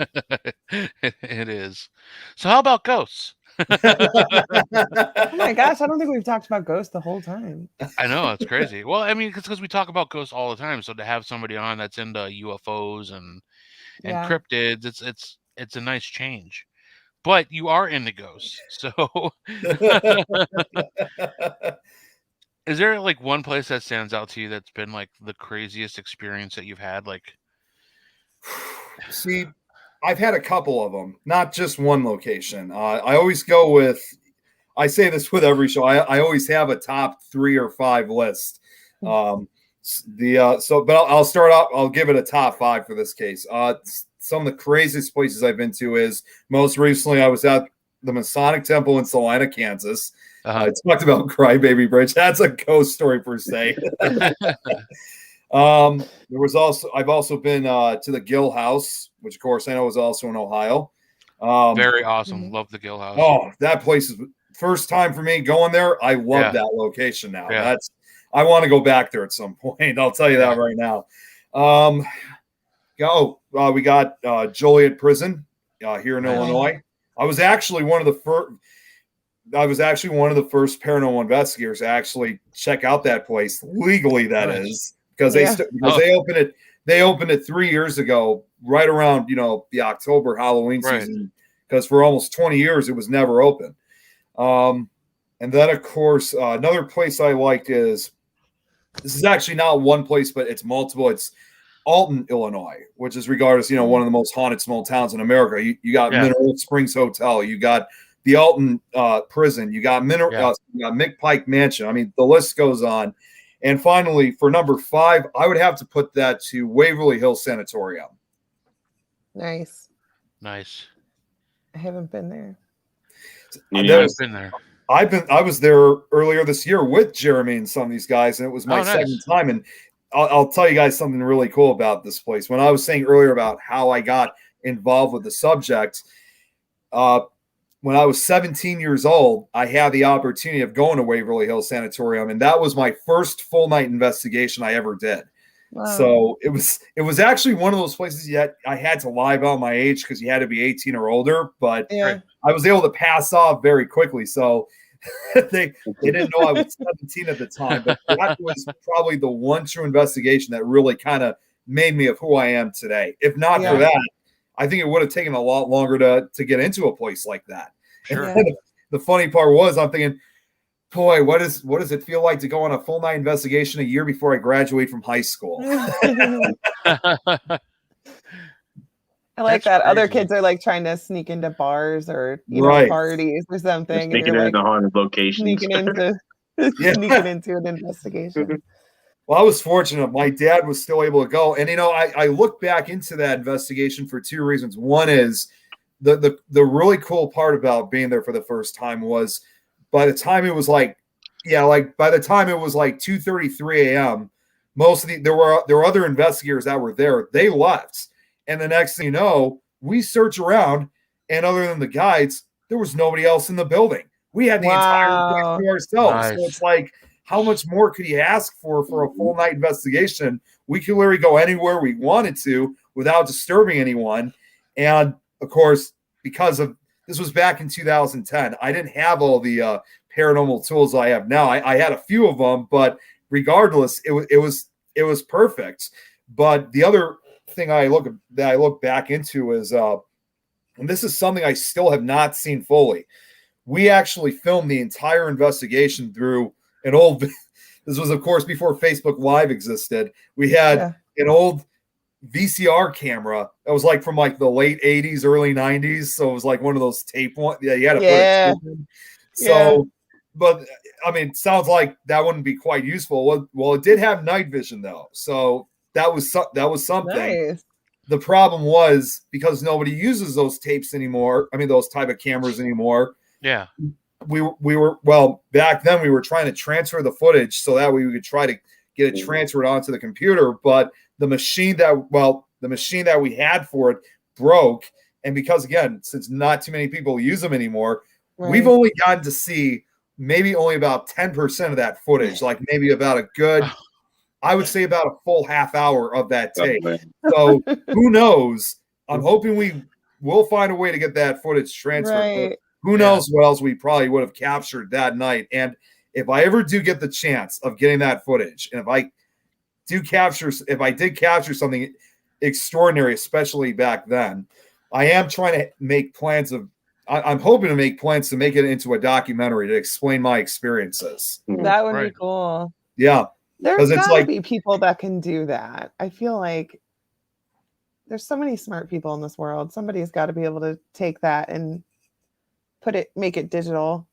It is. So how about ghosts? Oh my gosh, I don't think we've talked about ghosts the whole time. I know, it's crazy. Well, I mean, because we talk about ghosts all the time. So to have somebody on that's into UFOs and cryptids, it's a nice change. But you are into ghosts, so is there one place that stands out to you that's been the craziest experience that you've had? See, I've had a couple of them, not just one location. I always go with, I say this with every show. I always have a top 3 or 5 list. But I'll start out. I'll give it a top 5 for this case. Some of the craziest places I've been to is most recently I was at the Masonic Temple in Salina, Kansas. I talked about Crybaby Bridge. That's a ghost story per se. I've also been to the Gill House, which of course I know is also in Ohio. Very awesome. Love the Gill House. Oh, that place is first time for me going there. I love that location now. Yeah. I want to go back there at some point. I'll tell you that right now. We got Joliet Prison here in Illinois. I was actually one of the first. I was actually one of the first paranormal investigators to actually check out that place legally. That is because they opened it. They opened it 3 years ago, right around the October Halloween season. Because for almost 20 years it was never open. And then of course another place I liked is this is actually not one place, but it's multiple. It's Alton, Illinois, which is regarded as one of the most haunted small towns in America. You got Mineral Springs Hotel, you got the Alton Prison, you got you got McPike Mansion. I mean, the list goes on. And finally, for number 5, I would have to put that to Waverly Hills Sanatorium. Nice. I haven't been there. I've been there. I was there earlier this year with Jeremy and some of these guys, and it was my second time. And I'll tell you guys something really cool about this place. When I was saying earlier about how I got involved with the subject, when I was 17 years old, I had the opportunity of going to Waverly Hills Sanatorium, and that was my first full night investigation I ever did. Wow. So it was actually one of those places that I had to lie about my age because you had to be 18 or older, but I was able to pass off very quickly. So they didn't know I was 17 at the time, but that was probably the one true investigation that really kind of made me of who I am today. If not for that, I think it would have taken a lot longer to get into a place like that. Sure. And the funny part was I'm thinking, boy, what does it feel like to go on a full night investigation a year before I graduate from high school? I like that. Crazy. Other kids are like trying to sneak into bars or parties or something. Sneaking into haunted locations. Sneaking into an investigation. Well, I was fortunate. My dad was still able to go. And, I look back into that investigation for 2 reasons. One is the really cool part about being there for the first time was by the time it was by the time it was 2:33 a.m., there were other investigators that were there. They left. And the next thing you know, we search around, and other than the guides, there was nobody else in the building. We had the entire place to ourselves. Nice. So it's like, how much more could you ask for a full night investigation? We could literally go anywhere we wanted to without disturbing anyone. And of course, because of this was back in 2010, I didn't have all the paranormal tools I have now. I had a few of them, but regardless, it was perfect. But the other thing I look back into is, and this is something I still have not seen fully. We actually filmed the entire investigation through an old. This was, of course, before Facebook Live existed. We had an old VCR camera that was from the late 80s, early 90s. So it was one of those tape ones. Yeah, you had to put a tape in. So, but I mean, sounds like that wouldn't be quite useful. Well, it did have night vision though, so that was something. Nice. The problem was because nobody uses those tapes anymore. I mean, those type of cameras anymore. Yeah. We were back then we were trying to transfer the footage so that we could try to get it transferred onto the computer, but the machine that we had for it broke, and because again, since not too many people use them anymore, we've only gotten to see maybe only about 10% of that footage, maybe about a good, I would say about a full half hour of that tape. So who knows? I'm hoping we will find a way to get that footage transferred. Who knows what else we probably would have captured that night. And if I ever do get the chance of getting that footage, and if I did capture something extraordinary, especially back then, I am trying to make plans I'm hoping to make plans to make it into a documentary to explain my experiences. That would be cool. Yeah. There's gotta be people that can do that. I feel like there's so many smart people in this world. Somebody's got to be able to take that and make it digital.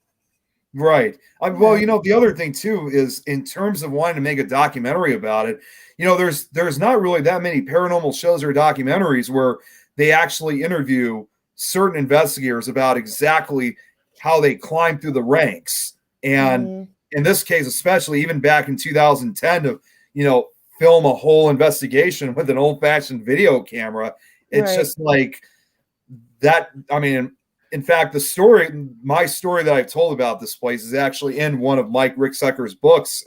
Right. Well, the other thing too is in terms of wanting to make a documentary about it, there's not really that many paranormal shows or documentaries where they actually interview certain investigators about exactly how they climb through the ranks. And in this case, especially even back in 2010 to, film a whole investigation with an old-fashioned video camera. It's just like that. I mean, in fact, my story that I've told about this place is actually in one of Mike Ricksecker's books,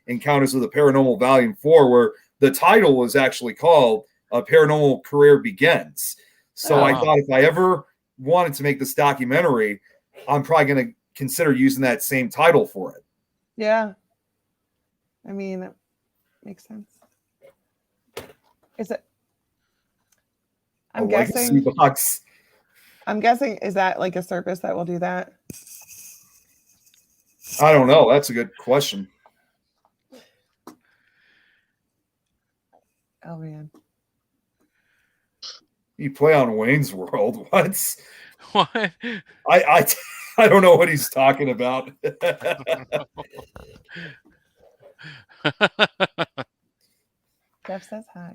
Encounters of the Paranormal Volume 4, where the title was actually called A Paranormal Career Begins. So I thought if I ever wanted to make this documentary, I'm probably going to consider using that same title for it. Yeah. I mean, it makes sense. Is it? I'm guessing. Box. I'm guessing, is that like a service that will do that? I don't know. That's a good question. Oh man. You play on Wayne's World. What? What? I don't know what he's talking about. Jeff says hi.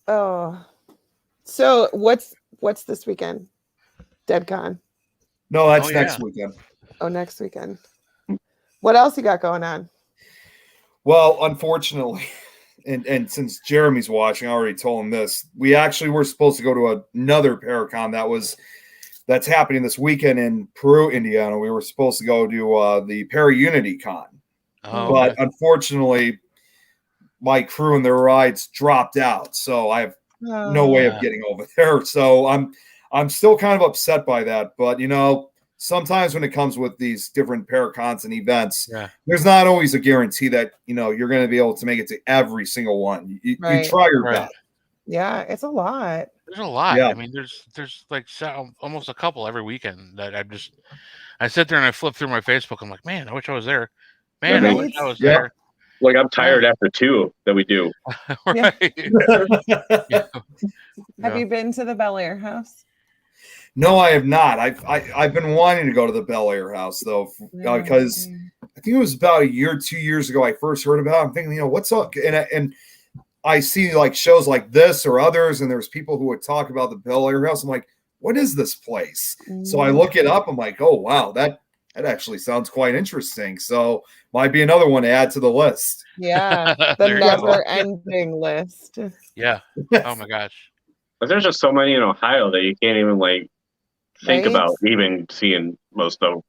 Oh. So what's this weekend? DeadCon. No, that's next weekend. Oh, next weekend. What else you got going on? Well, unfortunately, and since Jeremy's watching, I already told him this. We actually were supposed to go to another Paracon that's happening this weekend in Peru, Indiana. We were supposed to go to the Para-Unity Con. But unfortunately, my crew and their rides dropped out. So I have no way of getting over there. So I'm still kind of upset by that. But, sometimes when it comes with these different Paracons and events, there's not always a guarantee that, you're going to be able to make it to every single one. You try your best. Yeah, it's a lot. There's a lot. Yeah. I mean, there's like almost a couple every weekend that I sit there and I flip through my Facebook. I'm like, man, I wish I was there. Man, I wish I was there. Like I'm tired after 2 that we do. Right. Have you been to the Bel Air house? No, I have not. I've been wanting to go to the Bel Air house though, because I think it was about 2 years ago I first heard about it. I'm thinking, what's up? And I see like shows like this or others, and there's people who would talk about the Bel Air house. I'm like, what is this place? So I look it up. I'm like, oh wow, that actually sounds quite interesting. So might be another one to add to the list. Yeah, the never-ending list. Yeah. Oh my gosh. But there's just so many in Ohio that you can't even think about even seeing most of them.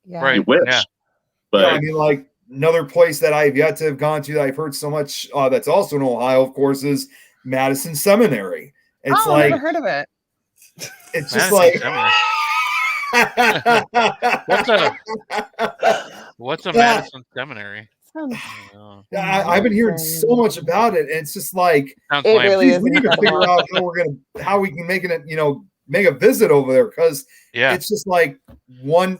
Yeah. Right. You wish. Yeah. But I mean, like another place that I've yet to have gone to that I've heard so much that's also in Ohio, of course, is Madison Seminary. It's I've never heard of it. It's just like what's a Madison Seminary? I've been hearing so much about it, and it's just like it really is. We need to figure out how we can make it, make a visit over there, because it's just like one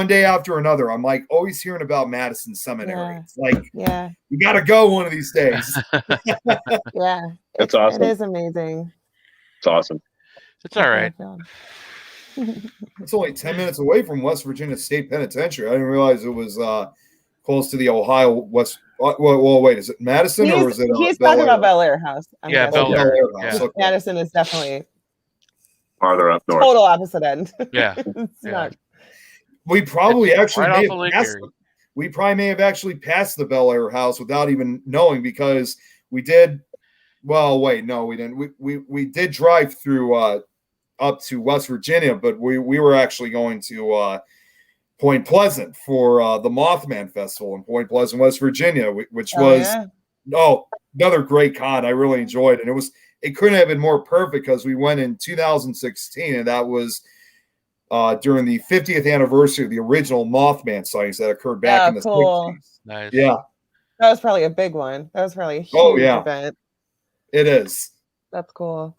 day after another. I'm like always hearing about Madison Seminary. It's like you got to go one of these days. It's awesome. It is amazing. It's awesome. It's all right. It's only 10 minutes away from West Virginia State Penitentiary. I didn't realize it was close to the Ohio West. Well, wait, is it Madison or is it? He's talking about Bel Air House. Bel Air. House. Okay. Madison is definitely farther up north. Total opposite end. Yeah. It's not. We probably actually right may have actually passed the Bel Air House without even knowing, because we did. Well, wait, no, we didn't. We did drive through up to West Virginia, but we were actually going to Point Pleasant for the Mothman Festival in Point Pleasant, West Virginia, which was another great con. I really enjoyed it. And it couldn't have been more perfect because we went in 2016, and that was during the 50th anniversary of the original Mothman sightings that occurred back in the 60s. Nice. Yeah. That was probably a big one. That was probably a huge event. It is. That's cool.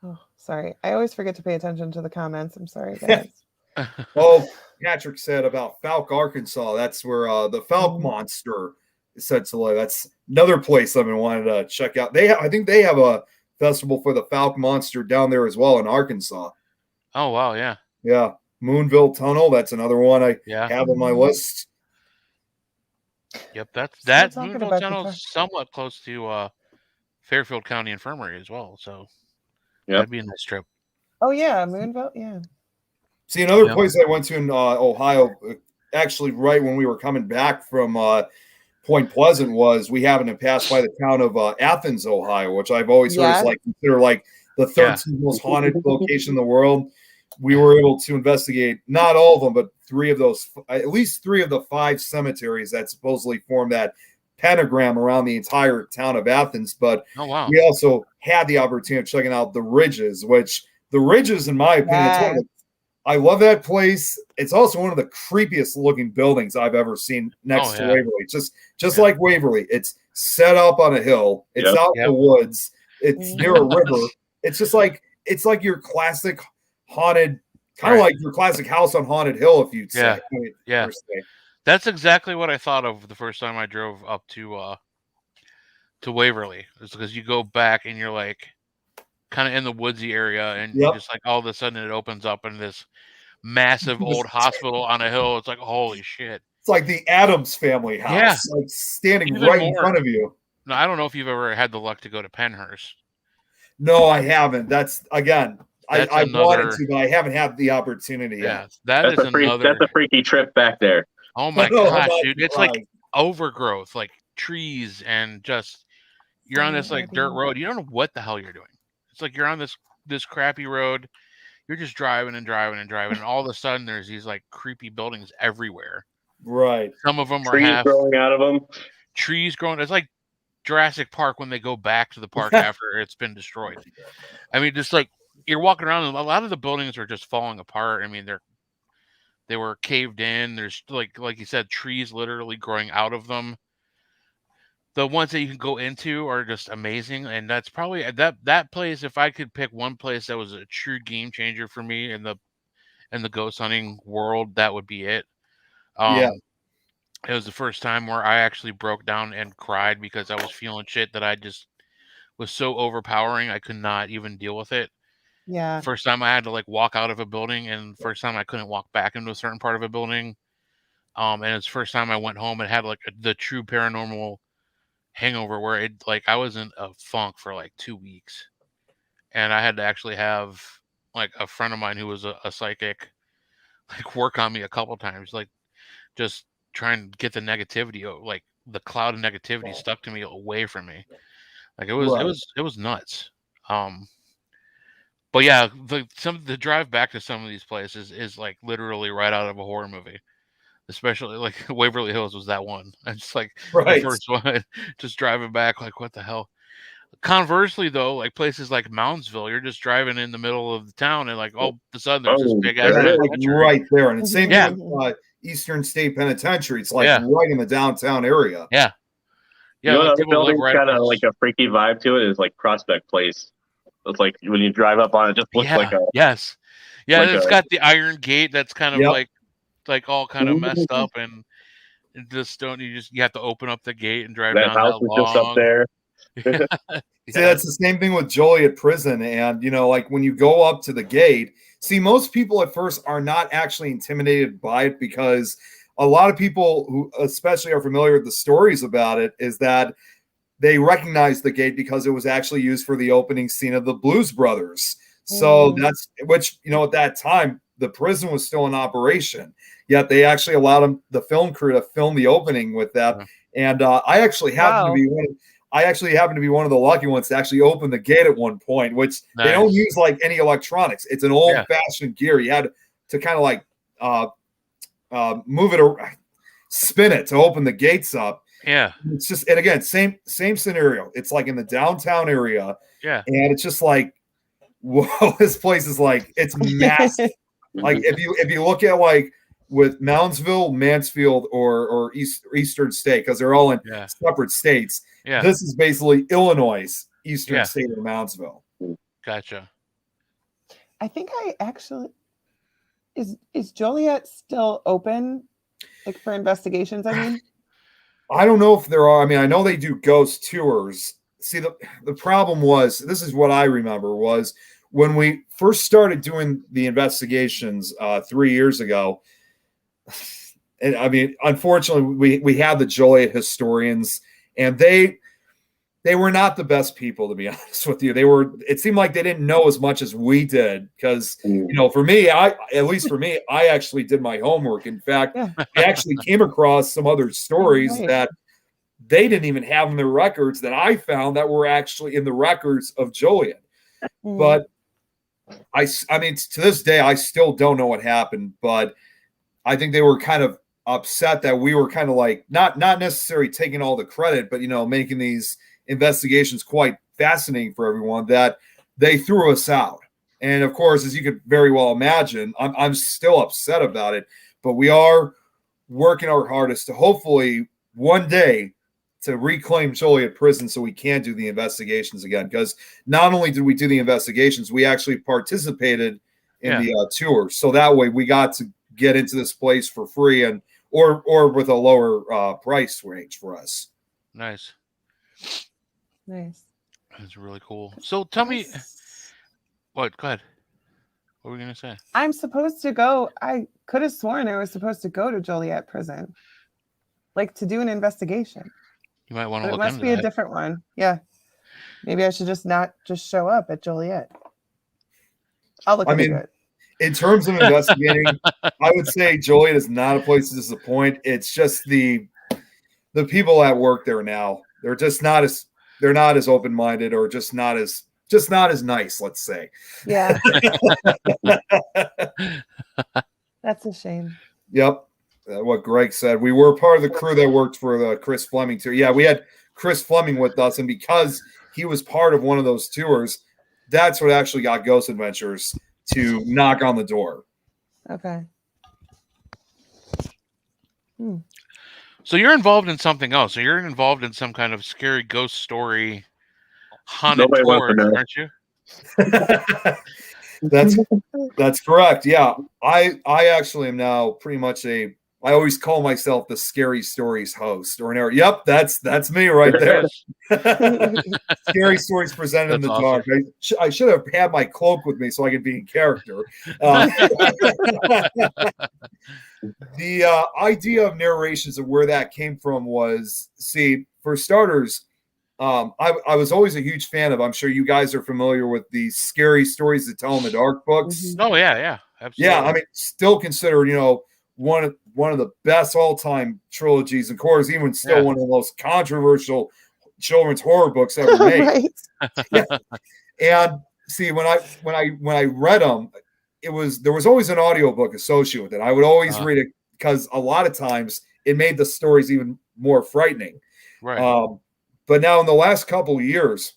Oh, sorry. I always forget to pay attention to the comments. I'm sorry, guys. Oh, Patrick said about Falk, Arkansas. That's where the Falk monster is said to live. That's another place I've been wanting to check out. I think they have a festival for the Falk monster down there as well in Arkansas. Oh, wow. Yeah. Yeah. Moonville Tunnel. That's another one I have on my list. Yep. That Moonville Tunnel is somewhat close to Fairfield County Infirmary as well. So that'd be a nice trip. Oh, yeah. Moonville. Yeah. See, another place I went to in Ohio, actually right when we were coming back from Point Pleasant was we happened to pass by the town of Athens, Ohio, which I've always heard is like considered like the 13th most haunted location in the world. We were able to investigate not all of them, but at least three of the 5 cemeteries that supposedly form that pentagram around the entire town of Athens. But we also had the opportunity of checking out the Ridges, which the Ridges, in my opinion, I love that place. It's also one of the creepiest looking buildings I've ever seen next to Waverly. Just like Waverly, it's set up on a hill. It's out in the woods. It's near a river. It's just like your classic haunted, kind of like your classic house on Haunted Hill, if you'd say. That's exactly what I thought of the first time I drove up to Waverly. It's because you go back and you're like kind of in the woodsy area, and you just like all of a sudden it opens up in this massive old hospital on a hill. It's like, holy shit. It's like the Addams Family house, like standing right in front of you. No, I don't know if you've ever had the luck to go to Pennhurst. No, I haven't. That's again, I wanted to, but I haven't had the opportunity yet. That's a freaky trip back there. Oh my gosh, dude. It's like overgrowth, like trees, and just you're on this like dirt road. You don't know what the hell you're doing. It's like you're on this crappy road. You're just driving and driving and driving, and all of a sudden there's these like creepy buildings everywhere. Right. Some of them are trees growing out of them. Trees growing. It's like Jurassic Park when they go back to the park after it's been destroyed. I mean, just like you're walking around, and a lot of the buildings are just falling apart. I mean, they were caved in. There's like you said, trees literally growing out of them. The ones that you can go into are just amazing, and that's probably that place. If I could pick one place that was a true game changer for me in the ghost hunting world, that would be it. It was the first time where I actually broke down and cried because I was feeling shit that I just was so overpowering. I could not even deal with it. Yeah. First time I had to like walk out of a building, and first time I couldn't walk back into a certain part of a building. And it's the first time I went home and had like the true paranormal hangover where it like I was in a funk for like 2 weeks, and I had to actually have like a friend of mine who was a psychic like work on me a couple times, like just trying to get the negativity, like the cloud of negativity stuck to me away from me. Like it was nuts. But yeah, the drive back to some of these places is like literally right out of a horror movie. Especially like Waverly Hills was that one. I just like the first one, just driving back, like what the hell. Conversely, though, like places like Moundsville, you're just driving in the middle of the town, and like all of a sudden there's this big ass right there. And the same thing with Eastern State Penitentiary. It's like right in the downtown area. Yeah. You know, the building's got like a freaky vibe to it. Is like Prospect Place. It's like when you drive up on it, just looks like a it's got the iron gate that's kind of like all kind of messed up, and just you have to open up the gate and drive down house that is just up there. See, that's the same thing with Joliet Prison, and you know, like when you go up to the gate, see, most people at first are not actually intimidated by it because a lot of people who especially are familiar with the stories about it is that they recognize the gate because it was actually used for the opening scene of the Blues Brothers. So that's which, you know, at that time the prison was still in operation, yet they actually allowed the film crew to film the opening with that. And I actually happened to be one of the lucky ones to actually open the gate at one point, which they don't use like any electronics. It's an old fashioned gear. You had to kind of like move it or spin it to open the gates up. Yeah. It's just, and again, same scenario. It's like in the downtown area. Yeah. And it's just like, whoa, this place is like, it's massive. Like if you look at like with Moundsville, Mansfield, or Eastern State, because they're all in separate states. Yeah. This is basically Illinois' Eastern State of Moundsville. Gotcha. I think I actually is Joliet still open, like for investigations? I mean, I don't know if there are. I mean, I know they do ghost tours. See, the problem was, this is what I remember, was when we first started doing the investigations 3 years ago. And I mean, unfortunately, we had the Joliet historians, and they were not the best people, to be honest with you. It seemed like they didn't know as much as we did, because, you know, for me, I actually did my homework. In fact, I actually came across some other stories that they didn't even have in their records that I found that were actually in the records of Joliet. But I mean, to this day, I still don't know what happened, but I think they were kind of upset that we were kind of like not necessarily taking all the credit, but making these investigations quite fascinating for everyone, that they threw us out. And of course, as you could very well imagine, I'm still upset about it, but we are working our hardest to hopefully one day to reclaim Joliet prison so we can do the investigations again. Because not only did we do the investigations, we actually participated in the tours. So that way we got to get into this place for free and or with a lower price range for us. Nice. That's really cool. So tell me, what? Go ahead. What were we gonna say? I'm supposed to go. I could have sworn I was supposed to go to Joliet prison, like to do an investigation. You might want to look into it. Must be a different one. Yeah. Maybe I should not just show up at Joliet. I'll look into it. In terms of investigating, I would say Joliet is not a place to disappoint. It's just the people that work there now. They're just not as open-minded, or just not as nice, let's say. Yeah. That's a shame. Yep. What Greg said. We were part of the crew that worked for the Chris Fleming tour. Yeah, we had Chris Fleming with us, and because he was part of one of those tours, that's what actually got Ghost Adventures to knock on the door. Okay. So you're involved in something else. So you're involved in some kind of scary ghost story haunted tour, aren't you? That's correct. Yeah. I actually am now pretty much I always call myself the Scary Stories host or an area. Yep, that's me right there. Scary Stories presented in the dark. I should have had my cloak with me so I could be in character. The idea of narrations and where that came from was, for starters, I was always a huge fan of, I'm sure you guys are familiar with the Scary Stories to Tell in the Dark books. Oh, yeah. Absolutely. Yeah, I mean, still considered, one of the best all-time trilogies, and of course, even still one of the most controversial children's horror books ever made. Yeah. And when I read them, there was always an audiobook associated with it. I would always read it because a lot of times it made the stories even more frightening. Right. But now in the last couple of years,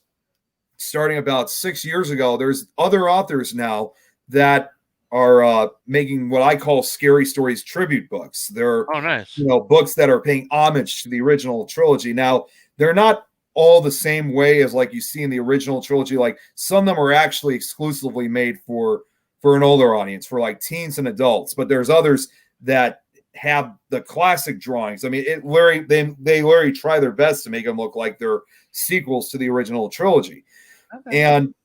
starting about 6 years ago, there's other authors now that are making what I call Scary Stories tribute books. They're nice. Books that are paying homage to the original trilogy. Now, they're not all the same way as like you see in the original trilogy. Like some of them are actually exclusively made for an older audience, for like teens and adults. But there's others that have the classic drawings. I mean, they literally try their best to make them look like they're sequels to the original trilogy. Okay. And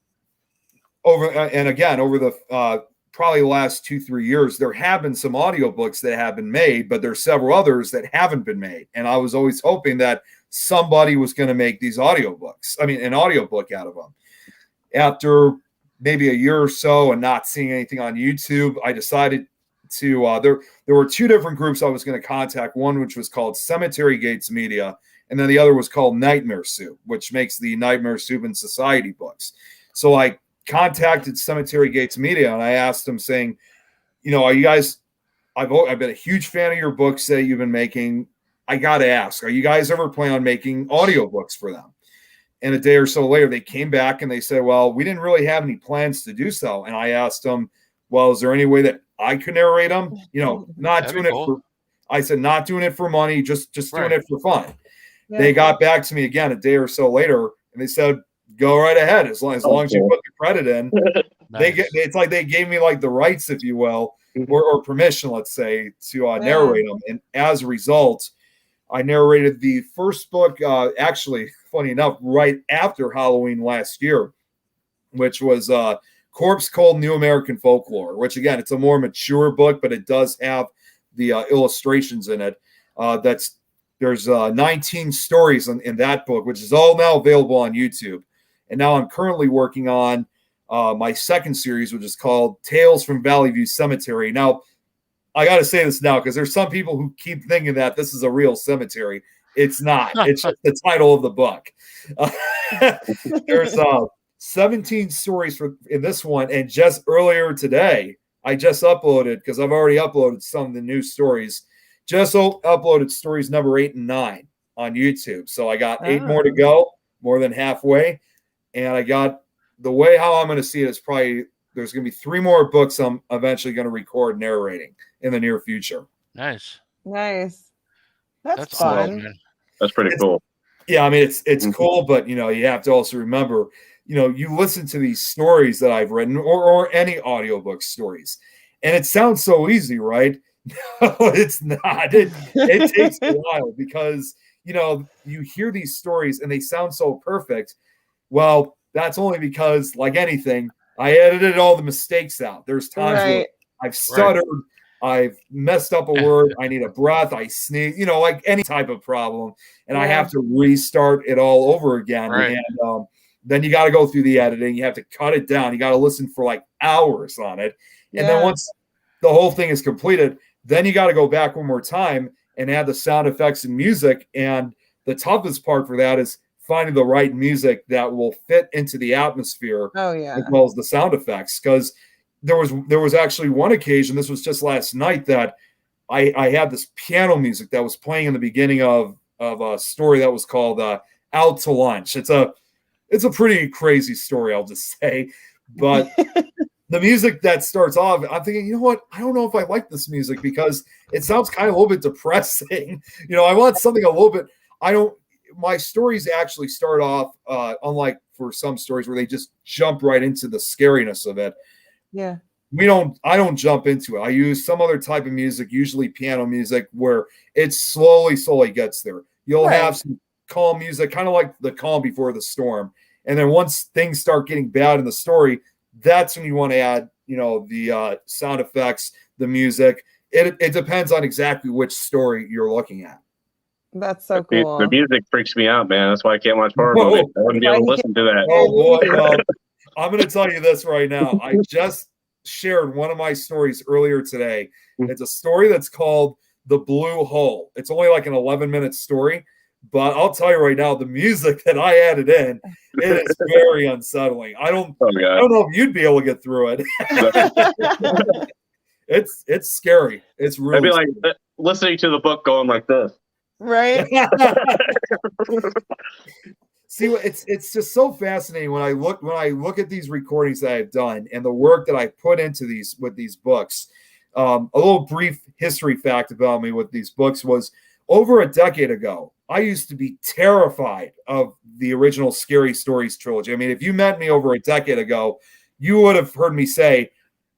over the probably the last 2-3 years, there have been some audiobooks that have been made, but there's several others that haven't been made. And I was always hoping that somebody was going to make these audiobooks. I mean, an audiobook out of them. After maybe a year or so and not seeing anything on YouTube, I decided to, there were two different groups I was going to contact. One, which was called Cemetery Gates Media, and then the other was called Nightmare Soup, which makes the Nightmare Soup and Society books. So I contacted Cemetery Gates Media and I asked them, saying, are you guys, I've been a huge fan of your books that you've been making. I got to ask, are you guys ever planning on making audiobooks for them? And a day or so later, they came back and they said, well, we didn't really have any plans to do so. And I asked them, well, is there any way that I could narrate them? Not doing it for, I said, not doing it for money, just doing it for fun. Yeah. They got back to me again a day or so later and they said, go right ahead, as long as you put the credit in. Nice. It's like they gave me like the rights, if you will, or permission, let's say, to narrate them. And as a result, I narrated the first book, actually, funny enough, right after Halloween last year, which was Corpse Cold New American Folklore, which, again, it's a more mature book, but it does have the illustrations in it. There's 19 stories in that book, which is all now available on YouTube. And now I'm currently working on my second series, which is called Tales from Valley View Cemetery. Now, I got to say this now because there's some people who keep thinking that this is a real cemetery. It's not. It's just the title of the book. There's 17 stories in this one, and just earlier today, I just uploaded, because I've already uploaded some of the new stories. Just uploaded stories number 8 and 9 on YouTube. So I got 8 more to go, more than halfway. And I got the way how I'm going to see it is probably there's going to be 3 more books I'm eventually going to record narrating in the near future. Nice. That's fun. Awesome, man. That's pretty cool. Yeah, I mean, it's cool, but, you have to also remember, you listen to these stories that I've written or any audiobook stories, and it sounds so easy, right? No, it's not. It takes a while because, you hear these stories and they sound so perfect. Well, that's only because, like anything, I edited all the mistakes out. There's times where I've stuttered, I've messed up a word, I need a breath, I sneeze, like any type of problem, and I have to restart it all over again. Right. And then you got to go through the editing, you have to cut it down, you got to listen for like hours on it. And then once the whole thing is completed, then you got to go back one more time and add the sound effects and music. And the toughest part for that is finding the right music that will fit into the atmosphere as well as the sound effects. Because there was actually one occasion, this was just last night, that I had this piano music that was playing in the beginning of a story that was called Out to Lunch. It's a pretty crazy story, I'll just say. But the music that starts off, I'm thinking, you know what? I don't know if I like this music because it sounds kind of a little bit depressing. I want something a little bit, my stories actually start off, unlike for some stories where they just jump right into the scariness of it. Yeah. I don't jump into it. I use some other type of music, usually piano music, where it slowly gets there. You'll have some calm music, kind of like the calm before the storm. And then once things start getting bad in the story, that's when you want to add, the sound effects, the music. It depends on exactly which story you're looking at. That's so cool. The music freaks me out, man. That's why I can't watch horror movies. I wouldn't be able to listen to that. Oh boy, well, I'm going to tell you this right now. I just shared one of my stories earlier today. It's a story that's called The Blue Hole. It's only like an 11-minute story, but I'll tell you right now, the music that I added in, it is very unsettling. I don't know if you'd be able to get through it. It's scary. It's really I'd be like listening to the book going like this. Right. See, it's just so fascinating when I look at these recordings that I've done and the work that I put into these with these books. A little brief history fact about me with these books was over a decade ago, I used to be terrified of the original Scary Stories trilogy. I mean, if you met me over a decade ago, you would have heard me say,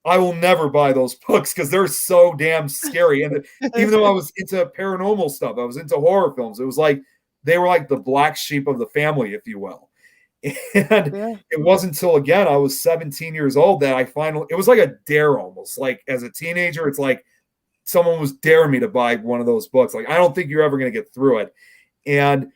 I will never buy those books because they're so damn scary. And even though I was into paranormal stuff, I was into horror films, it was like they were like the black sheep of the family, if you will. And it wasn't until, again, I was 17 years old that I finally, it was like a dare almost. Like as a teenager, it's like someone was daring me to buy one of those books. Like, I don't think you're ever going to get through it. And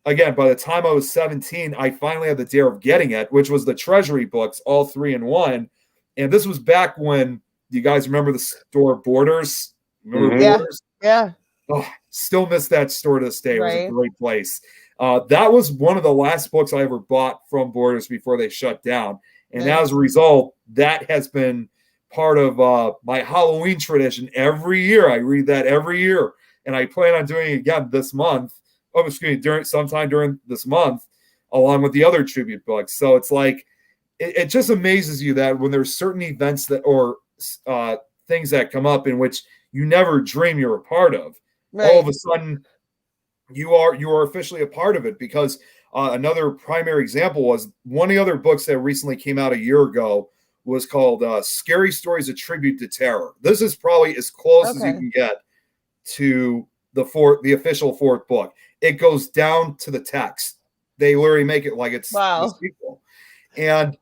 again, by the time I was 17, I finally had the dare of getting it, which was the Treasury books, all 3 in 1. And this was back when, you guys remember the store Borders? Remember Borders? Yeah. Oh, still miss that store to this day. It was a great place. That was one of the last books I ever bought from Borders before they shut down. And as a result, that has been part of my Halloween tradition. Every year, I read that every year. And I plan on doing it again this month. Oh, excuse me, sometime during this month, along with the other tribute books. So it's like, it just amazes you that when there's certain events that or things that come up in which you never dream you're a part of, all of a sudden you are officially a part of it. Because another primary example was one of the other books that recently came out a year ago was called Scary Stories: A Tribute to Terror. This is probably as close as you can get to the official 4th book. It goes down to the text. They literally make it like it's the sequel. And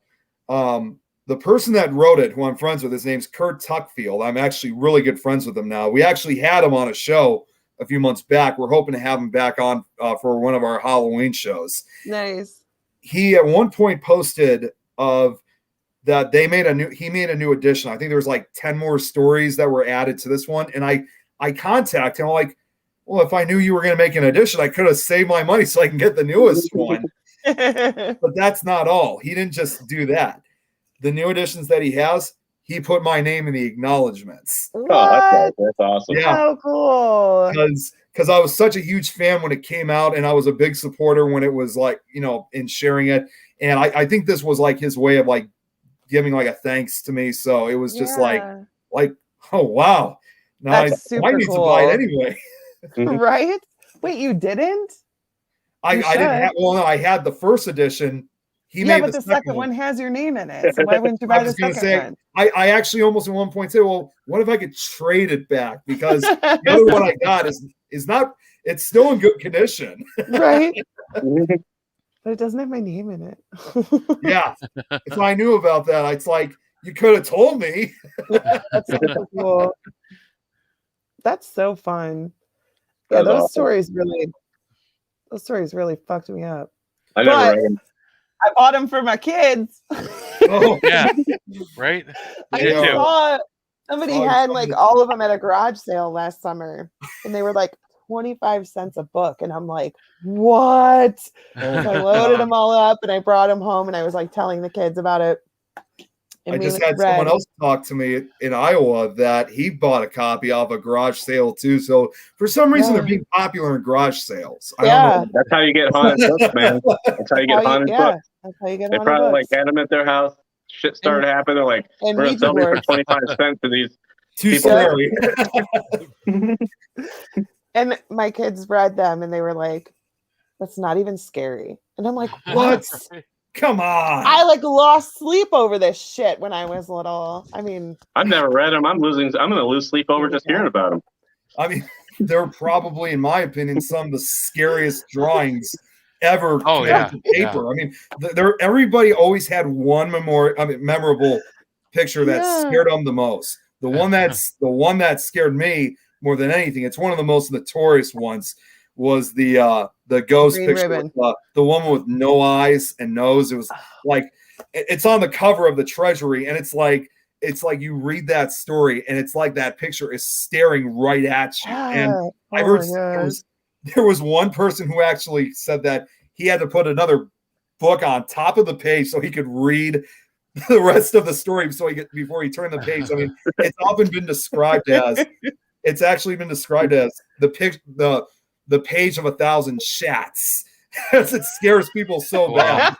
the person that wrote it, who I'm friends with, his name's Kurt Tuckfield. I'm actually really good friends with him now. We actually had him on a show a few months back. We're hoping to have him back on for one of our Halloween shows. Nice. He at one point posted that he made a new edition. I think there was like 10 more stories that were added to this one. And I contacted him, like, well, if I knew you were going to make an edition, I could have saved my money so I can get the newest one. But that's not all. He didn't just do that. The new editions that he has, he put my name in the acknowledgments. What? That's awesome. Yeah. So cool. Because I was such a huge fan when it came out, and I was a big supporter when it was like, in sharing it. And I think this was like his way of like giving like a thanks to me. So it was just like, oh wow. Now That's I super need cool. to buy it anyway. Right? Wait, you didn't? I didn't have, well, no, I had the first edition. He made but the second one has your name in it. So why wouldn't you buy the second one? I actually almost at one point said, well, what if I could trade it back? Because the other one I got is not, it's still in good condition. Right? But it doesn't have my name in it. Yeah. If I knew about that, it's like, you could have told me. That's so cool. That's so fun. Yeah, those stories really fucked me up. I never read them. I bought them for my kids. Oh yeah, right. I saw somebody had like all of them at a garage sale last summer, and they were like 25 cents a book, and I'm like, what? So I loaded them all up, and I brought them home, and I was like telling the kids about it. I just had someone else talk to me in Iowa that he bought a copy off a garage sale too. So for some reason, they're being popular in garage sales. I don't know. That's how you get haunted books, man. That's how you get haunted books. That's how you get they probably like had them at their house. Shit started happening. They're like, we're going to sell these for 25 cents to these too scary. And my kids read them and they were like, that's not even scary. And I'm like, what? Come on. I like lost sleep over this shit when I was little. I mean, I've never read them. I'm going to lose sleep over just hearing about them. I mean, they're probably, in my opinion, some of the scariest drawings ever to paper. I mean, everybody always had one memorable picture that scared them the most. The one that scared me more than anything, it's one of the most notorious ones, was the ghost Green picture with, the woman with no eyes and nose. It was like, it's on the cover of the Treasury, and it's like you read that story and it's like that picture is staring right at you. And I heard there was one person who actually said that he had to put another book on top of the page so he could read the rest of the story before he turned the page. I mean, it's often been described as the page of 1,000 shats. It scares people so bad.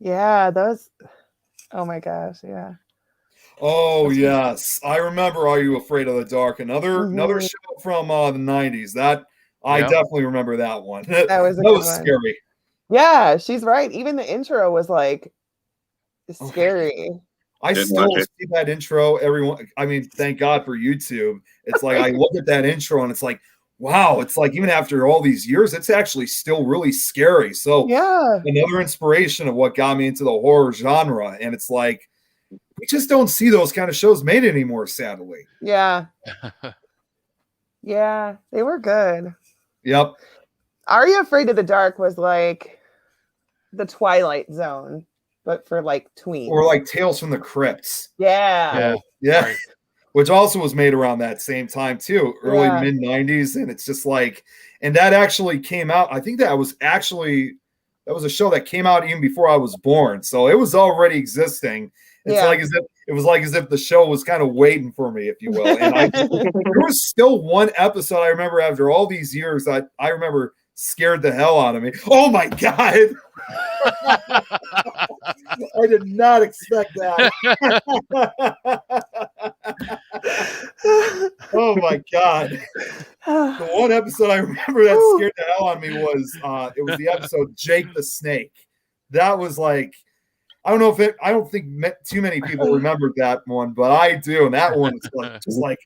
Yeah, those. Oh my gosh, yeah. Oh yes, I remember. Are You Afraid of the Dark? Another show from the 90s. That I definitely remember that one. That was scary. Yeah, she's right. Even the intro was like scary. I still see that intro. Everyone, I mean, thank God for YouTube. It's like I look at that intro and it's like, wow, it's like even after all these years, it's actually still really scary. So another inspiration of what got me into the horror genre. And it's like, we just don't see those kind of shows made anymore, sadly. Yeah. Yeah, they were good. Yep. Are You Afraid of the Dark was like the Twilight Zone, but for like tweens. Or like Tales from the Crypts. Yeah. Right. Which also was made around that same time too, early mid 90s. And it's just like, and that actually came out. I think that was a show that came out even before I was born. So it was already existing. It's like as if the show was kind of waiting for me, if you will. And there was still one episode I remember after all these years that I remember scared the hell out of me. Oh my God. I did not expect that. Oh my God. The one episode I remember that scared the hell out of me was it was the episode Jake the Snake. That was like, I don't think too many people remembered that one, but I do. And that one is like, just like,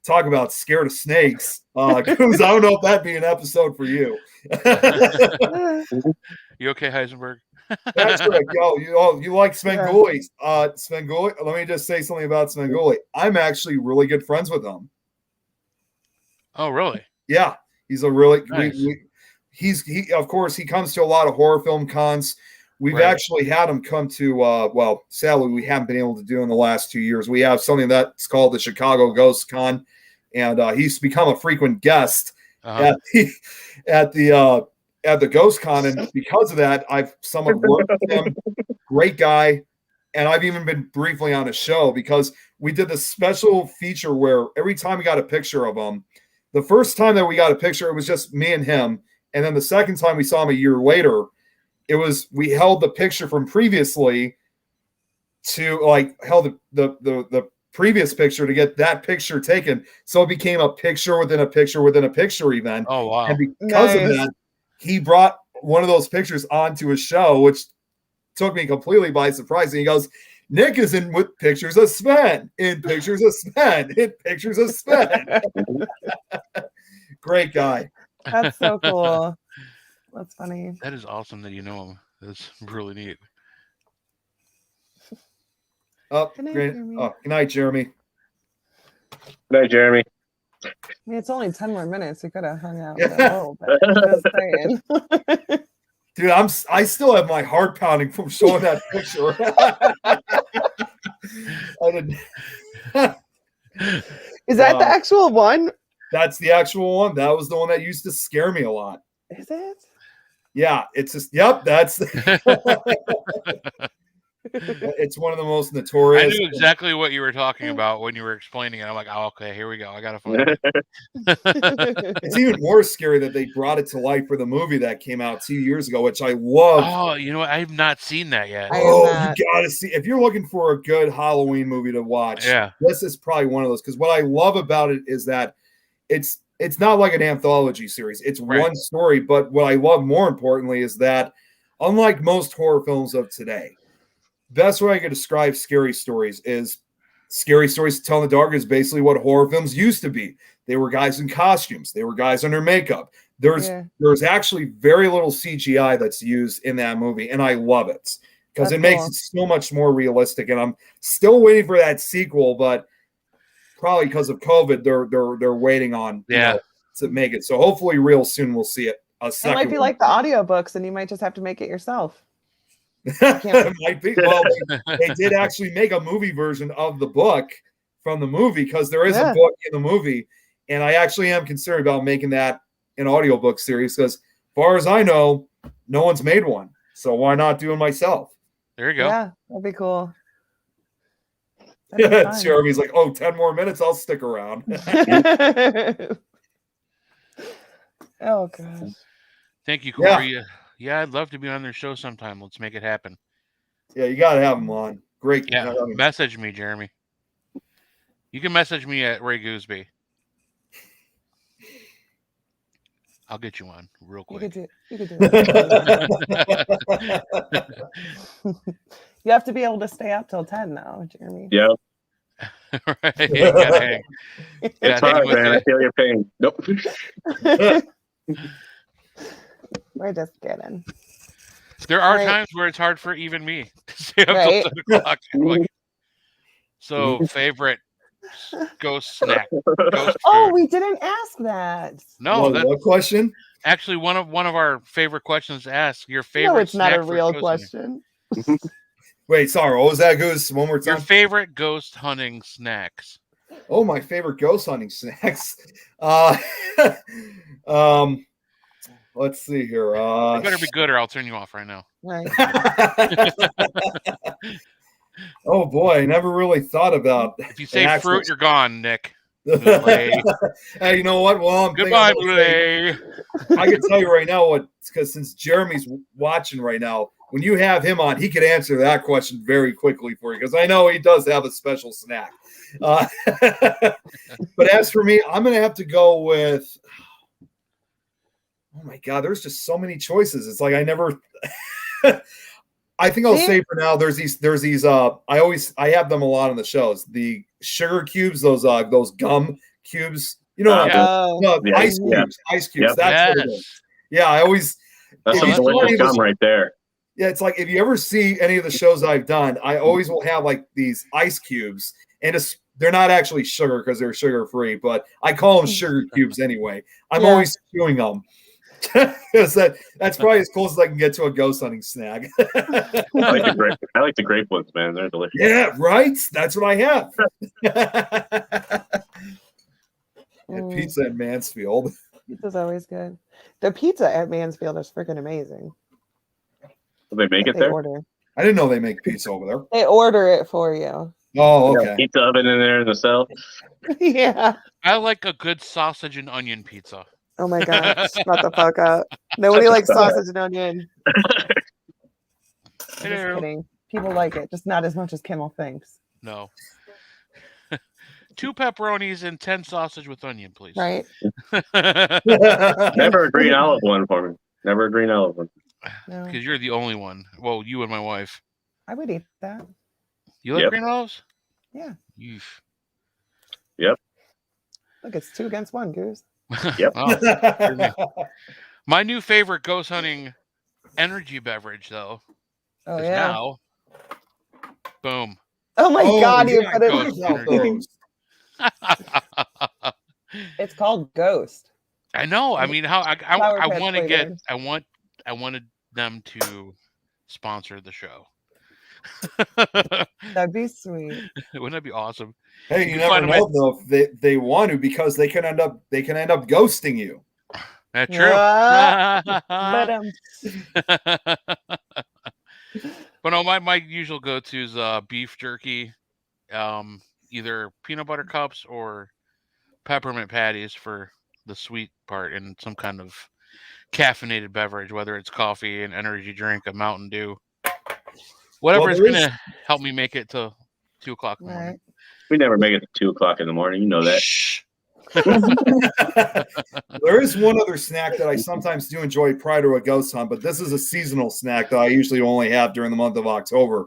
talk about scared of snakes. Because I don't know if that'd be an episode for you. You okay, Heisenberg? That's right. You like Svengoolie. Svengoolie, let me just say something about Svengoolie. I'm actually really good friends with him. Oh, really? Yeah. He's a really nice. He of course he comes to a lot of horror film cons. We've actually had him come to, well, sadly, we haven't been able to do in the last 2 years. We have something that's called the Chicago Ghost Con, and he's become a frequent guest at the Ghost Con, and because of that, I've somewhat worked with him. Great guy, and I've even been briefly on a show because we did this special feature where every time we got a picture of him, the first time that we got a picture, it was just me and him, and then the second time we saw him a year later, we held the picture from previously to held the previous picture to get that picture taken. So it became a picture within a picture within a picture event. Oh, wow. And because of that, he brought one of those pictures onto a show, which took me completely by surprise. And he goes, Nick is in with pictures of Sven, in pictures of Sven, in pictures of Sven. Great guy. That's so cool. That's funny. That is awesome that you know him. That's really neat. Good night, Jeremy. Good night, Jeremy. I mean, it's only 10 more minutes. We could have hung out a little bit. Just saying. Dude, I still have my heart pounding from showing that picture. Is that the actual one? That's the actual one. That was the one that used to scare me a lot. Is it? Yeah, it's just, yep, that's it's one of the most notorious. I knew exactly what you were talking about when you were explaining it. I'm like, oh, okay, here we go. I gotta find it. It's even more scary that they brought it to life for the movie that came out 2 years ago, which I love. Oh, you know what? I have not seen that yet. You gotta see. If you're looking for a good Halloween movie to watch, this is probably one of those. Because what I love about it is that it's not like an anthology series. It's one story. But what I love more importantly is that, unlike most horror films of today, best way I could describe scary stories is scary stories to tell in the dark is basically what horror films used to be. They were guys in costumes. They were guys under makeup. There's actually very little CGI that's used in that movie, and I love it because it makes it so much more realistic. And I'm still waiting for that sequel, but probably because of COVID, they're waiting on to make it. So hopefully, real soon we'll see it. It might be like the audiobooks, and you might just have to make it yourself. It might be. Well, they did actually make a movie version of the book from the movie because there is a book in the movie, and I actually am concerned about making that an audiobook series because, as far as I know, no one's made one. So why not do it myself? There you go. Yeah, that'd be cool. Jeremy's like, 10 more minutes, I'll stick around. Oh, gosh. Thank you, Corey. Yeah, I'd love to be on their show sometime. Let's make it happen. Yeah, you got to have them on. Great. Yeah, message me, Jeremy. You can message me at Ray Gooseby. I'll get you on real quick. You could do it. You have to be able to stay up till 10 now, Jeremy. Yeah. Right. You gotta hang. It's hard, man. I feel your pain. Nope. We're just kidding. There are times where it's hard for even me to stay up till 10 o'clock. So, favorite ghost snack. Ghost food. We didn't ask that. No, what question? Actually, one of our favorite questions to ask. Your favorite. No, it's not snack a real question. Wait, sorry. What was that, Goose? One more time. Your favorite ghost hunting snacks. Oh, my favorite ghost hunting snacks. Let's see here. You better be good, or I'll turn you off right now. Right. Oh boy, I never really thought about. If you say fruit, you're gone, Nick. Hey, you know what? Well, goodbye, Mulae. I can tell you right now because since Jeremy's watching right now, when you have him on, he could answer that question very quickly for you because I know he does have a special snack. But as for me, I'm going to have to go with. Oh my God, there's just so many choices. It's like I never. I think I'll say for now. There's these. I have them a lot on the shows. The sugar cubes, those gum cubes. You know, ice cubes. Ice cubes. Yep. That's what it is. Yeah, I always. That's some delicious gum right there. Yeah, it's like if you ever see any of the shows I've done, I always will have like these ice cubes, and they're not actually sugar because they're sugar free, but I call them sugar cubes anyway. I'm always chewing them. That's probably as close as I can get to a ghost hunting snack. I like the grape ones, man. They're delicious. Yeah, right. That's what I have. And pizza in Mansfield. Pizza's always good. The pizza at Mansfield is freaking amazing. Do they make it there? Order. I didn't know they make pizza over there. They order it for you. Oh, okay. Pizza oven in there in the cell. Yeah. I like a good sausage and onion pizza. Oh my god! Shut the fuck up. Nobody likes sausage and onion. Just kidding. People like it, just not as much as Kimmel thinks. No. 2 pepperonis and 10 sausage with onion, please. Right. Never a green olive one for me. Never a green olive one. No. Because you're the only one. Well, you and my wife. I would eat that. You like green olives? Yeah. Yeesh. Yep. Look, it's 2 against 1, Goose. Yep. My new favorite ghost hunting energy beverage, though. Oh, is yeah. now, boom. Oh, my God. You put Ghost it. It's called Ghost. I know. I mean, how I want to get. I wanted them to sponsor the show. That'd be sweet. Wouldn't that be awesome? Hey, you never know though if they want to, because they can end up ghosting you. That's true. But no, my usual go-to is beef jerky, either peanut butter cups or peppermint patties for the sweet part, and some kind of caffeinated beverage, whether it's coffee, an energy drink, a Mountain Dew, whatever is going to help me make it to 2 o'clock in the morning. We never make it to 2 o'clock in the morning. You know that. Shh. There is one other snack that I sometimes do enjoy prior to a ghost hunt, but this is a seasonal snack that I usually only have during the month of October.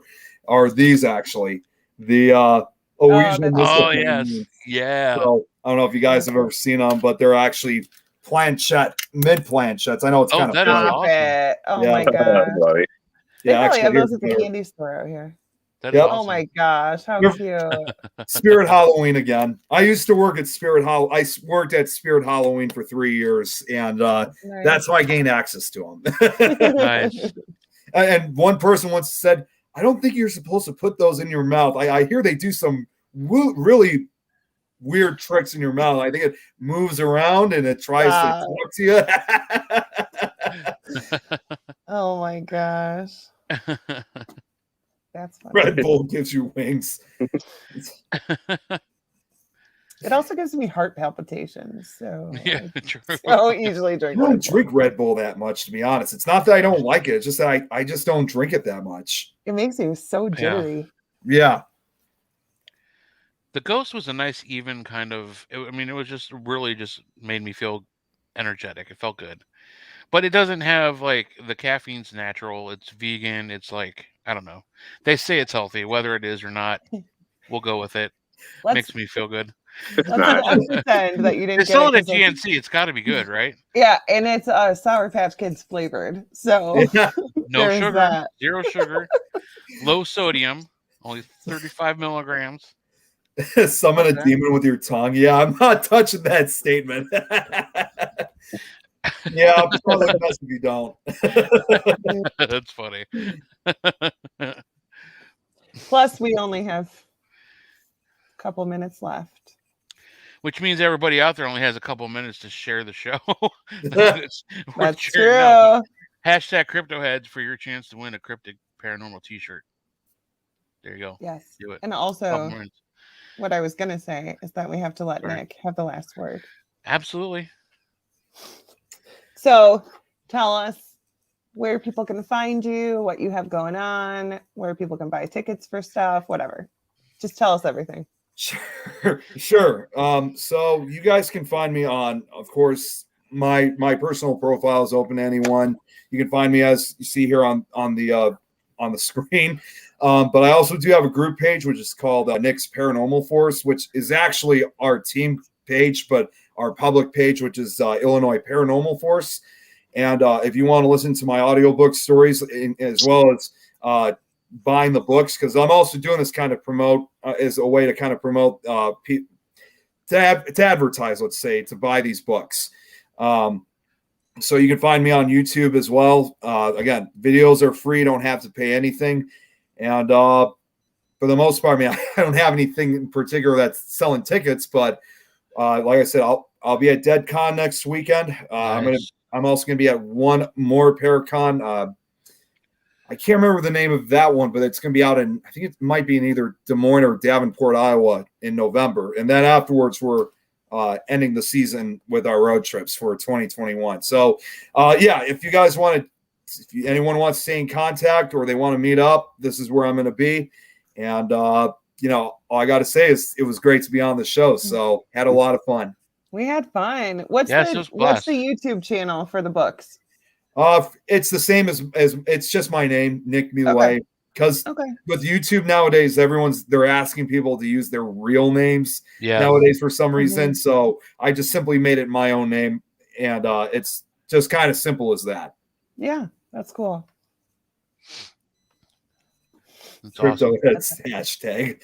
Are these actually the yes, yeah. So, I don't know if you guys have ever seen them, but they're actually mid planchettes. I know it's kind of awesome. Oh my god! They probably have those at the candy store out here. Yep. Oh my gosh, how cute! Spirit Halloween again. I used to work at Spirit Halloween. I worked at Spirit Halloween for 3 years, and that's how I gained access to them. Nice. And one person once said, "I don't think you're supposed to put those in your mouth. I hear they do some really weird tricks in your mouth. I think it moves around and it tries to talk to you." Oh my gosh. That's funny. Red Bull gives you wings. It also gives me heart palpitations. So yeah, true. So easily drink. I don't drink Red Bull that much, to be honest. It's not that I don't like it. It's just that I just don't drink it that much. It makes me so jittery. Yeah. The Ghost was a nice, even kind of. It was just really just made me feel energetic. It felt good, but it doesn't have like the caffeine's natural. It's vegan. It's like, I don't know. They say it's healthy, whether it is or not. We'll go with it. Makes me feel good. Let's pretend that you didn't. It's selling at GNC. It's got to be good, right? Yeah, and it's Sour Patch Kids flavored. So no sugar, 0 sugar, low sodium, only 35 milligrams. Summon a demon with your tongue. Yeah, I'm not touching that statement. Yeah, I'm probably best if you don't. That's funny. Plus, we only have a couple minutes left. Which means everybody out there only has a couple minutes to share the show. That's true. Hashtag CryptoHeads for your chance to win a Cryptic Paranormal t-shirt. There you go. Yes. Do it. And also, what I was going to say is that we have to let Nick have the last word. Absolutely. So tell us where people can find you, what you have going on, where people can buy tickets for stuff, whatever. Just tell us everything. Sure. So you guys can find me on, of course, my personal profile is open to anyone. You can find me, as you see here on the screen. But I also do have a group page, which is called Nick's Paranormal Force, which is actually our team page, but our public page, which is Illinois Paranormal Force. And if you want to listen to my audiobook stories, as well as buying the books, because I'm also doing this kind of promote as a way to kind of promote to advertise, let's say, to buy these books. So you can find me on YouTube as well. Again, videos are free; don't have to pay anything. And for the most part, I mean, I don't have anything in particular that's selling tickets, but like I said, I'll be at DeadCon next weekend. Nice. I'm also gonna be at one more Paracon. I can't remember the name of that one, but it's going to be out in, I think it might be in either Des Moines or Davenport, Iowa in November. And then afterwards, we're ending the season with our road trips for 2021. So, if you guys want to, if anyone wants to stay in contact or they want to meet up, this is where I'm going to be. And, all I got to say is it was great to be on the show. So, had a lot of fun. We had fun. What's the YouTube channel for the books? It's the same as it's just my name, Nick Mulae. Because with YouTube nowadays, they're asking people to use their real names nowadays for some reason. So I just simply made it my own name, and it's just kind of simple as that. Yeah, that's cool. That's Crypto Heads hashtag.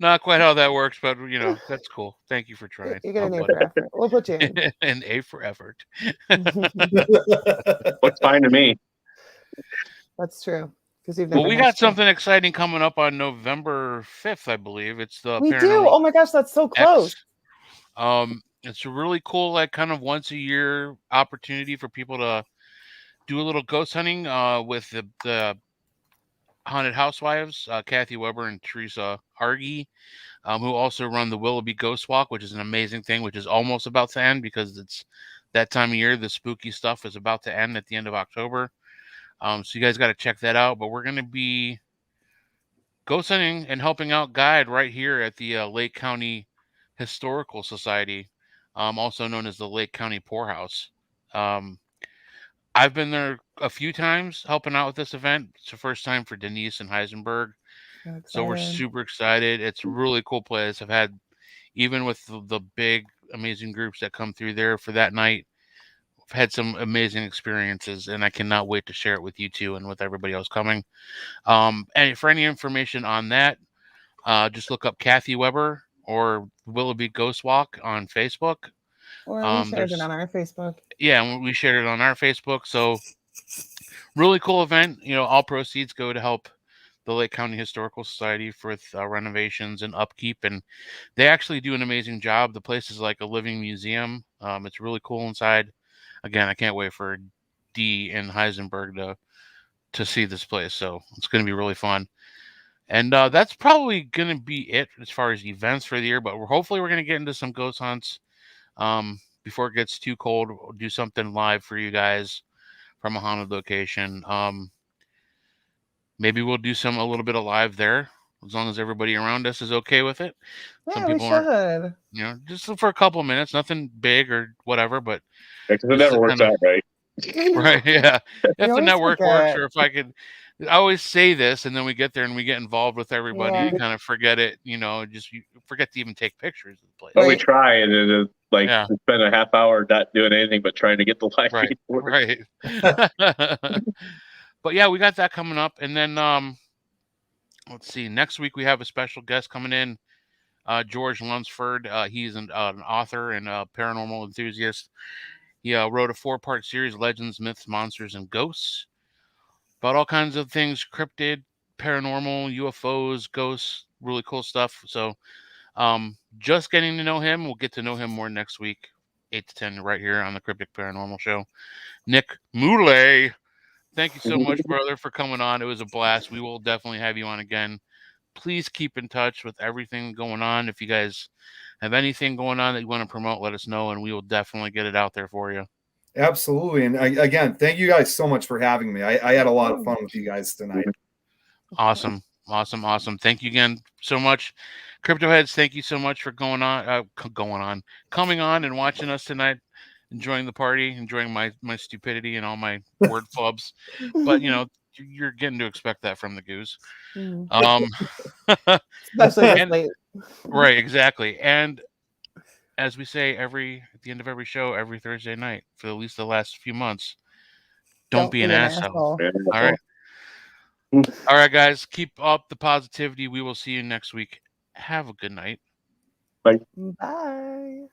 Not quite how that works, but that's cool. Thank you for trying. You get an A for effort. We'll put you in. An A for effort. Looks fine to me. That's true. Well, we got something exciting coming up on November 5th, I believe. It's the We do. Oh my gosh, that's so close. It's a really cool, like, kind of once a year opportunity for people to do a little ghost hunting with the Haunted Housewives, Kathy Weber and Teresa Argy, who also run the Willoughby Ghost Walk, which is an amazing thing, which is almost about to end because it's that time of year. The spooky stuff is about to end at the end of October. So you guys got to check that out. But we're going to be ghost hunting and helping out guide right here at the Lake County Historical Society, also known as the Lake County Poorhouse. I've been there a few times helping out with this event. It's the first time for Denise and Heisenberg. So we're super excited. It's a really cool place. I've had, even with the big, amazing groups that come through there for that night, I've had some amazing experiences, and I cannot wait to share it with you two and with everybody else coming. And for any information on that, just look up Kathy Weber or Willoughby Ghost Walk on Facebook. Or we shared it on our Facebook. Yeah, we shared it on our Facebook. So really cool event. All proceeds go to help the Lake County Historical Society for renovations and upkeep. And they actually do an amazing job. The place is like a living museum. It's really cool inside. Again, I can't wait for Dee and Heisenberg to see this place. So it's going to be really fun. And that's probably going to be it as far as events for the year. But hopefully we're going to get into some ghost hunts before it gets too cold. We'll do something live for you guys from a haunted location. Maybe we'll do a little bit of live there, as long as everybody around us is okay with it. Yeah, some people should. Just for a couple of minutes, nothing big or whatever, but it never works out right. Right, yeah. If the network works, or if I could, I always say this, and then we get there and we get involved with everybody, and kind of forget it, you forget to even take pictures of the place. Well, we try, and it is we spend a half hour not doing anything but trying to get the light. Right. But yeah, we got that coming up, and then let's see. Next week we have a special guest coming in, George Lunsford. He's an author and a paranormal enthusiast. He wrote a 4-part series, Legends, Myths, Monsters, and Ghosts, about all kinds of things, cryptid, paranormal, UFOs, ghosts, really cool stuff. So just getting to know him. We'll get to know him more next week, 8 to 10, right here on the Cryptic Paranormal Show. Nick Mulae, thank you so much, brother, for coming on. It was a blast. We will definitely have you on again. Please keep in touch with everything going on. If you guys have anything going on that you want to promote, let us know, and we will definitely get it out there for you. Absolutely. And again, thank you guys so much for having me. I had a lot of fun with you guys tonight. Awesome. Thank you again so much. Crypto Heads, thank you so much for coming on and watching us tonight, enjoying the party, enjoying my stupidity and all my word flubs. But you're getting to expect that from the goose. Especially this late. Right, exactly. And as we say at the end of every show, every Thursday night for at least the last few months, don't be an asshole. All right, guys, keep up the positivity. We will see you next week. Have a good night. Bye. Bye.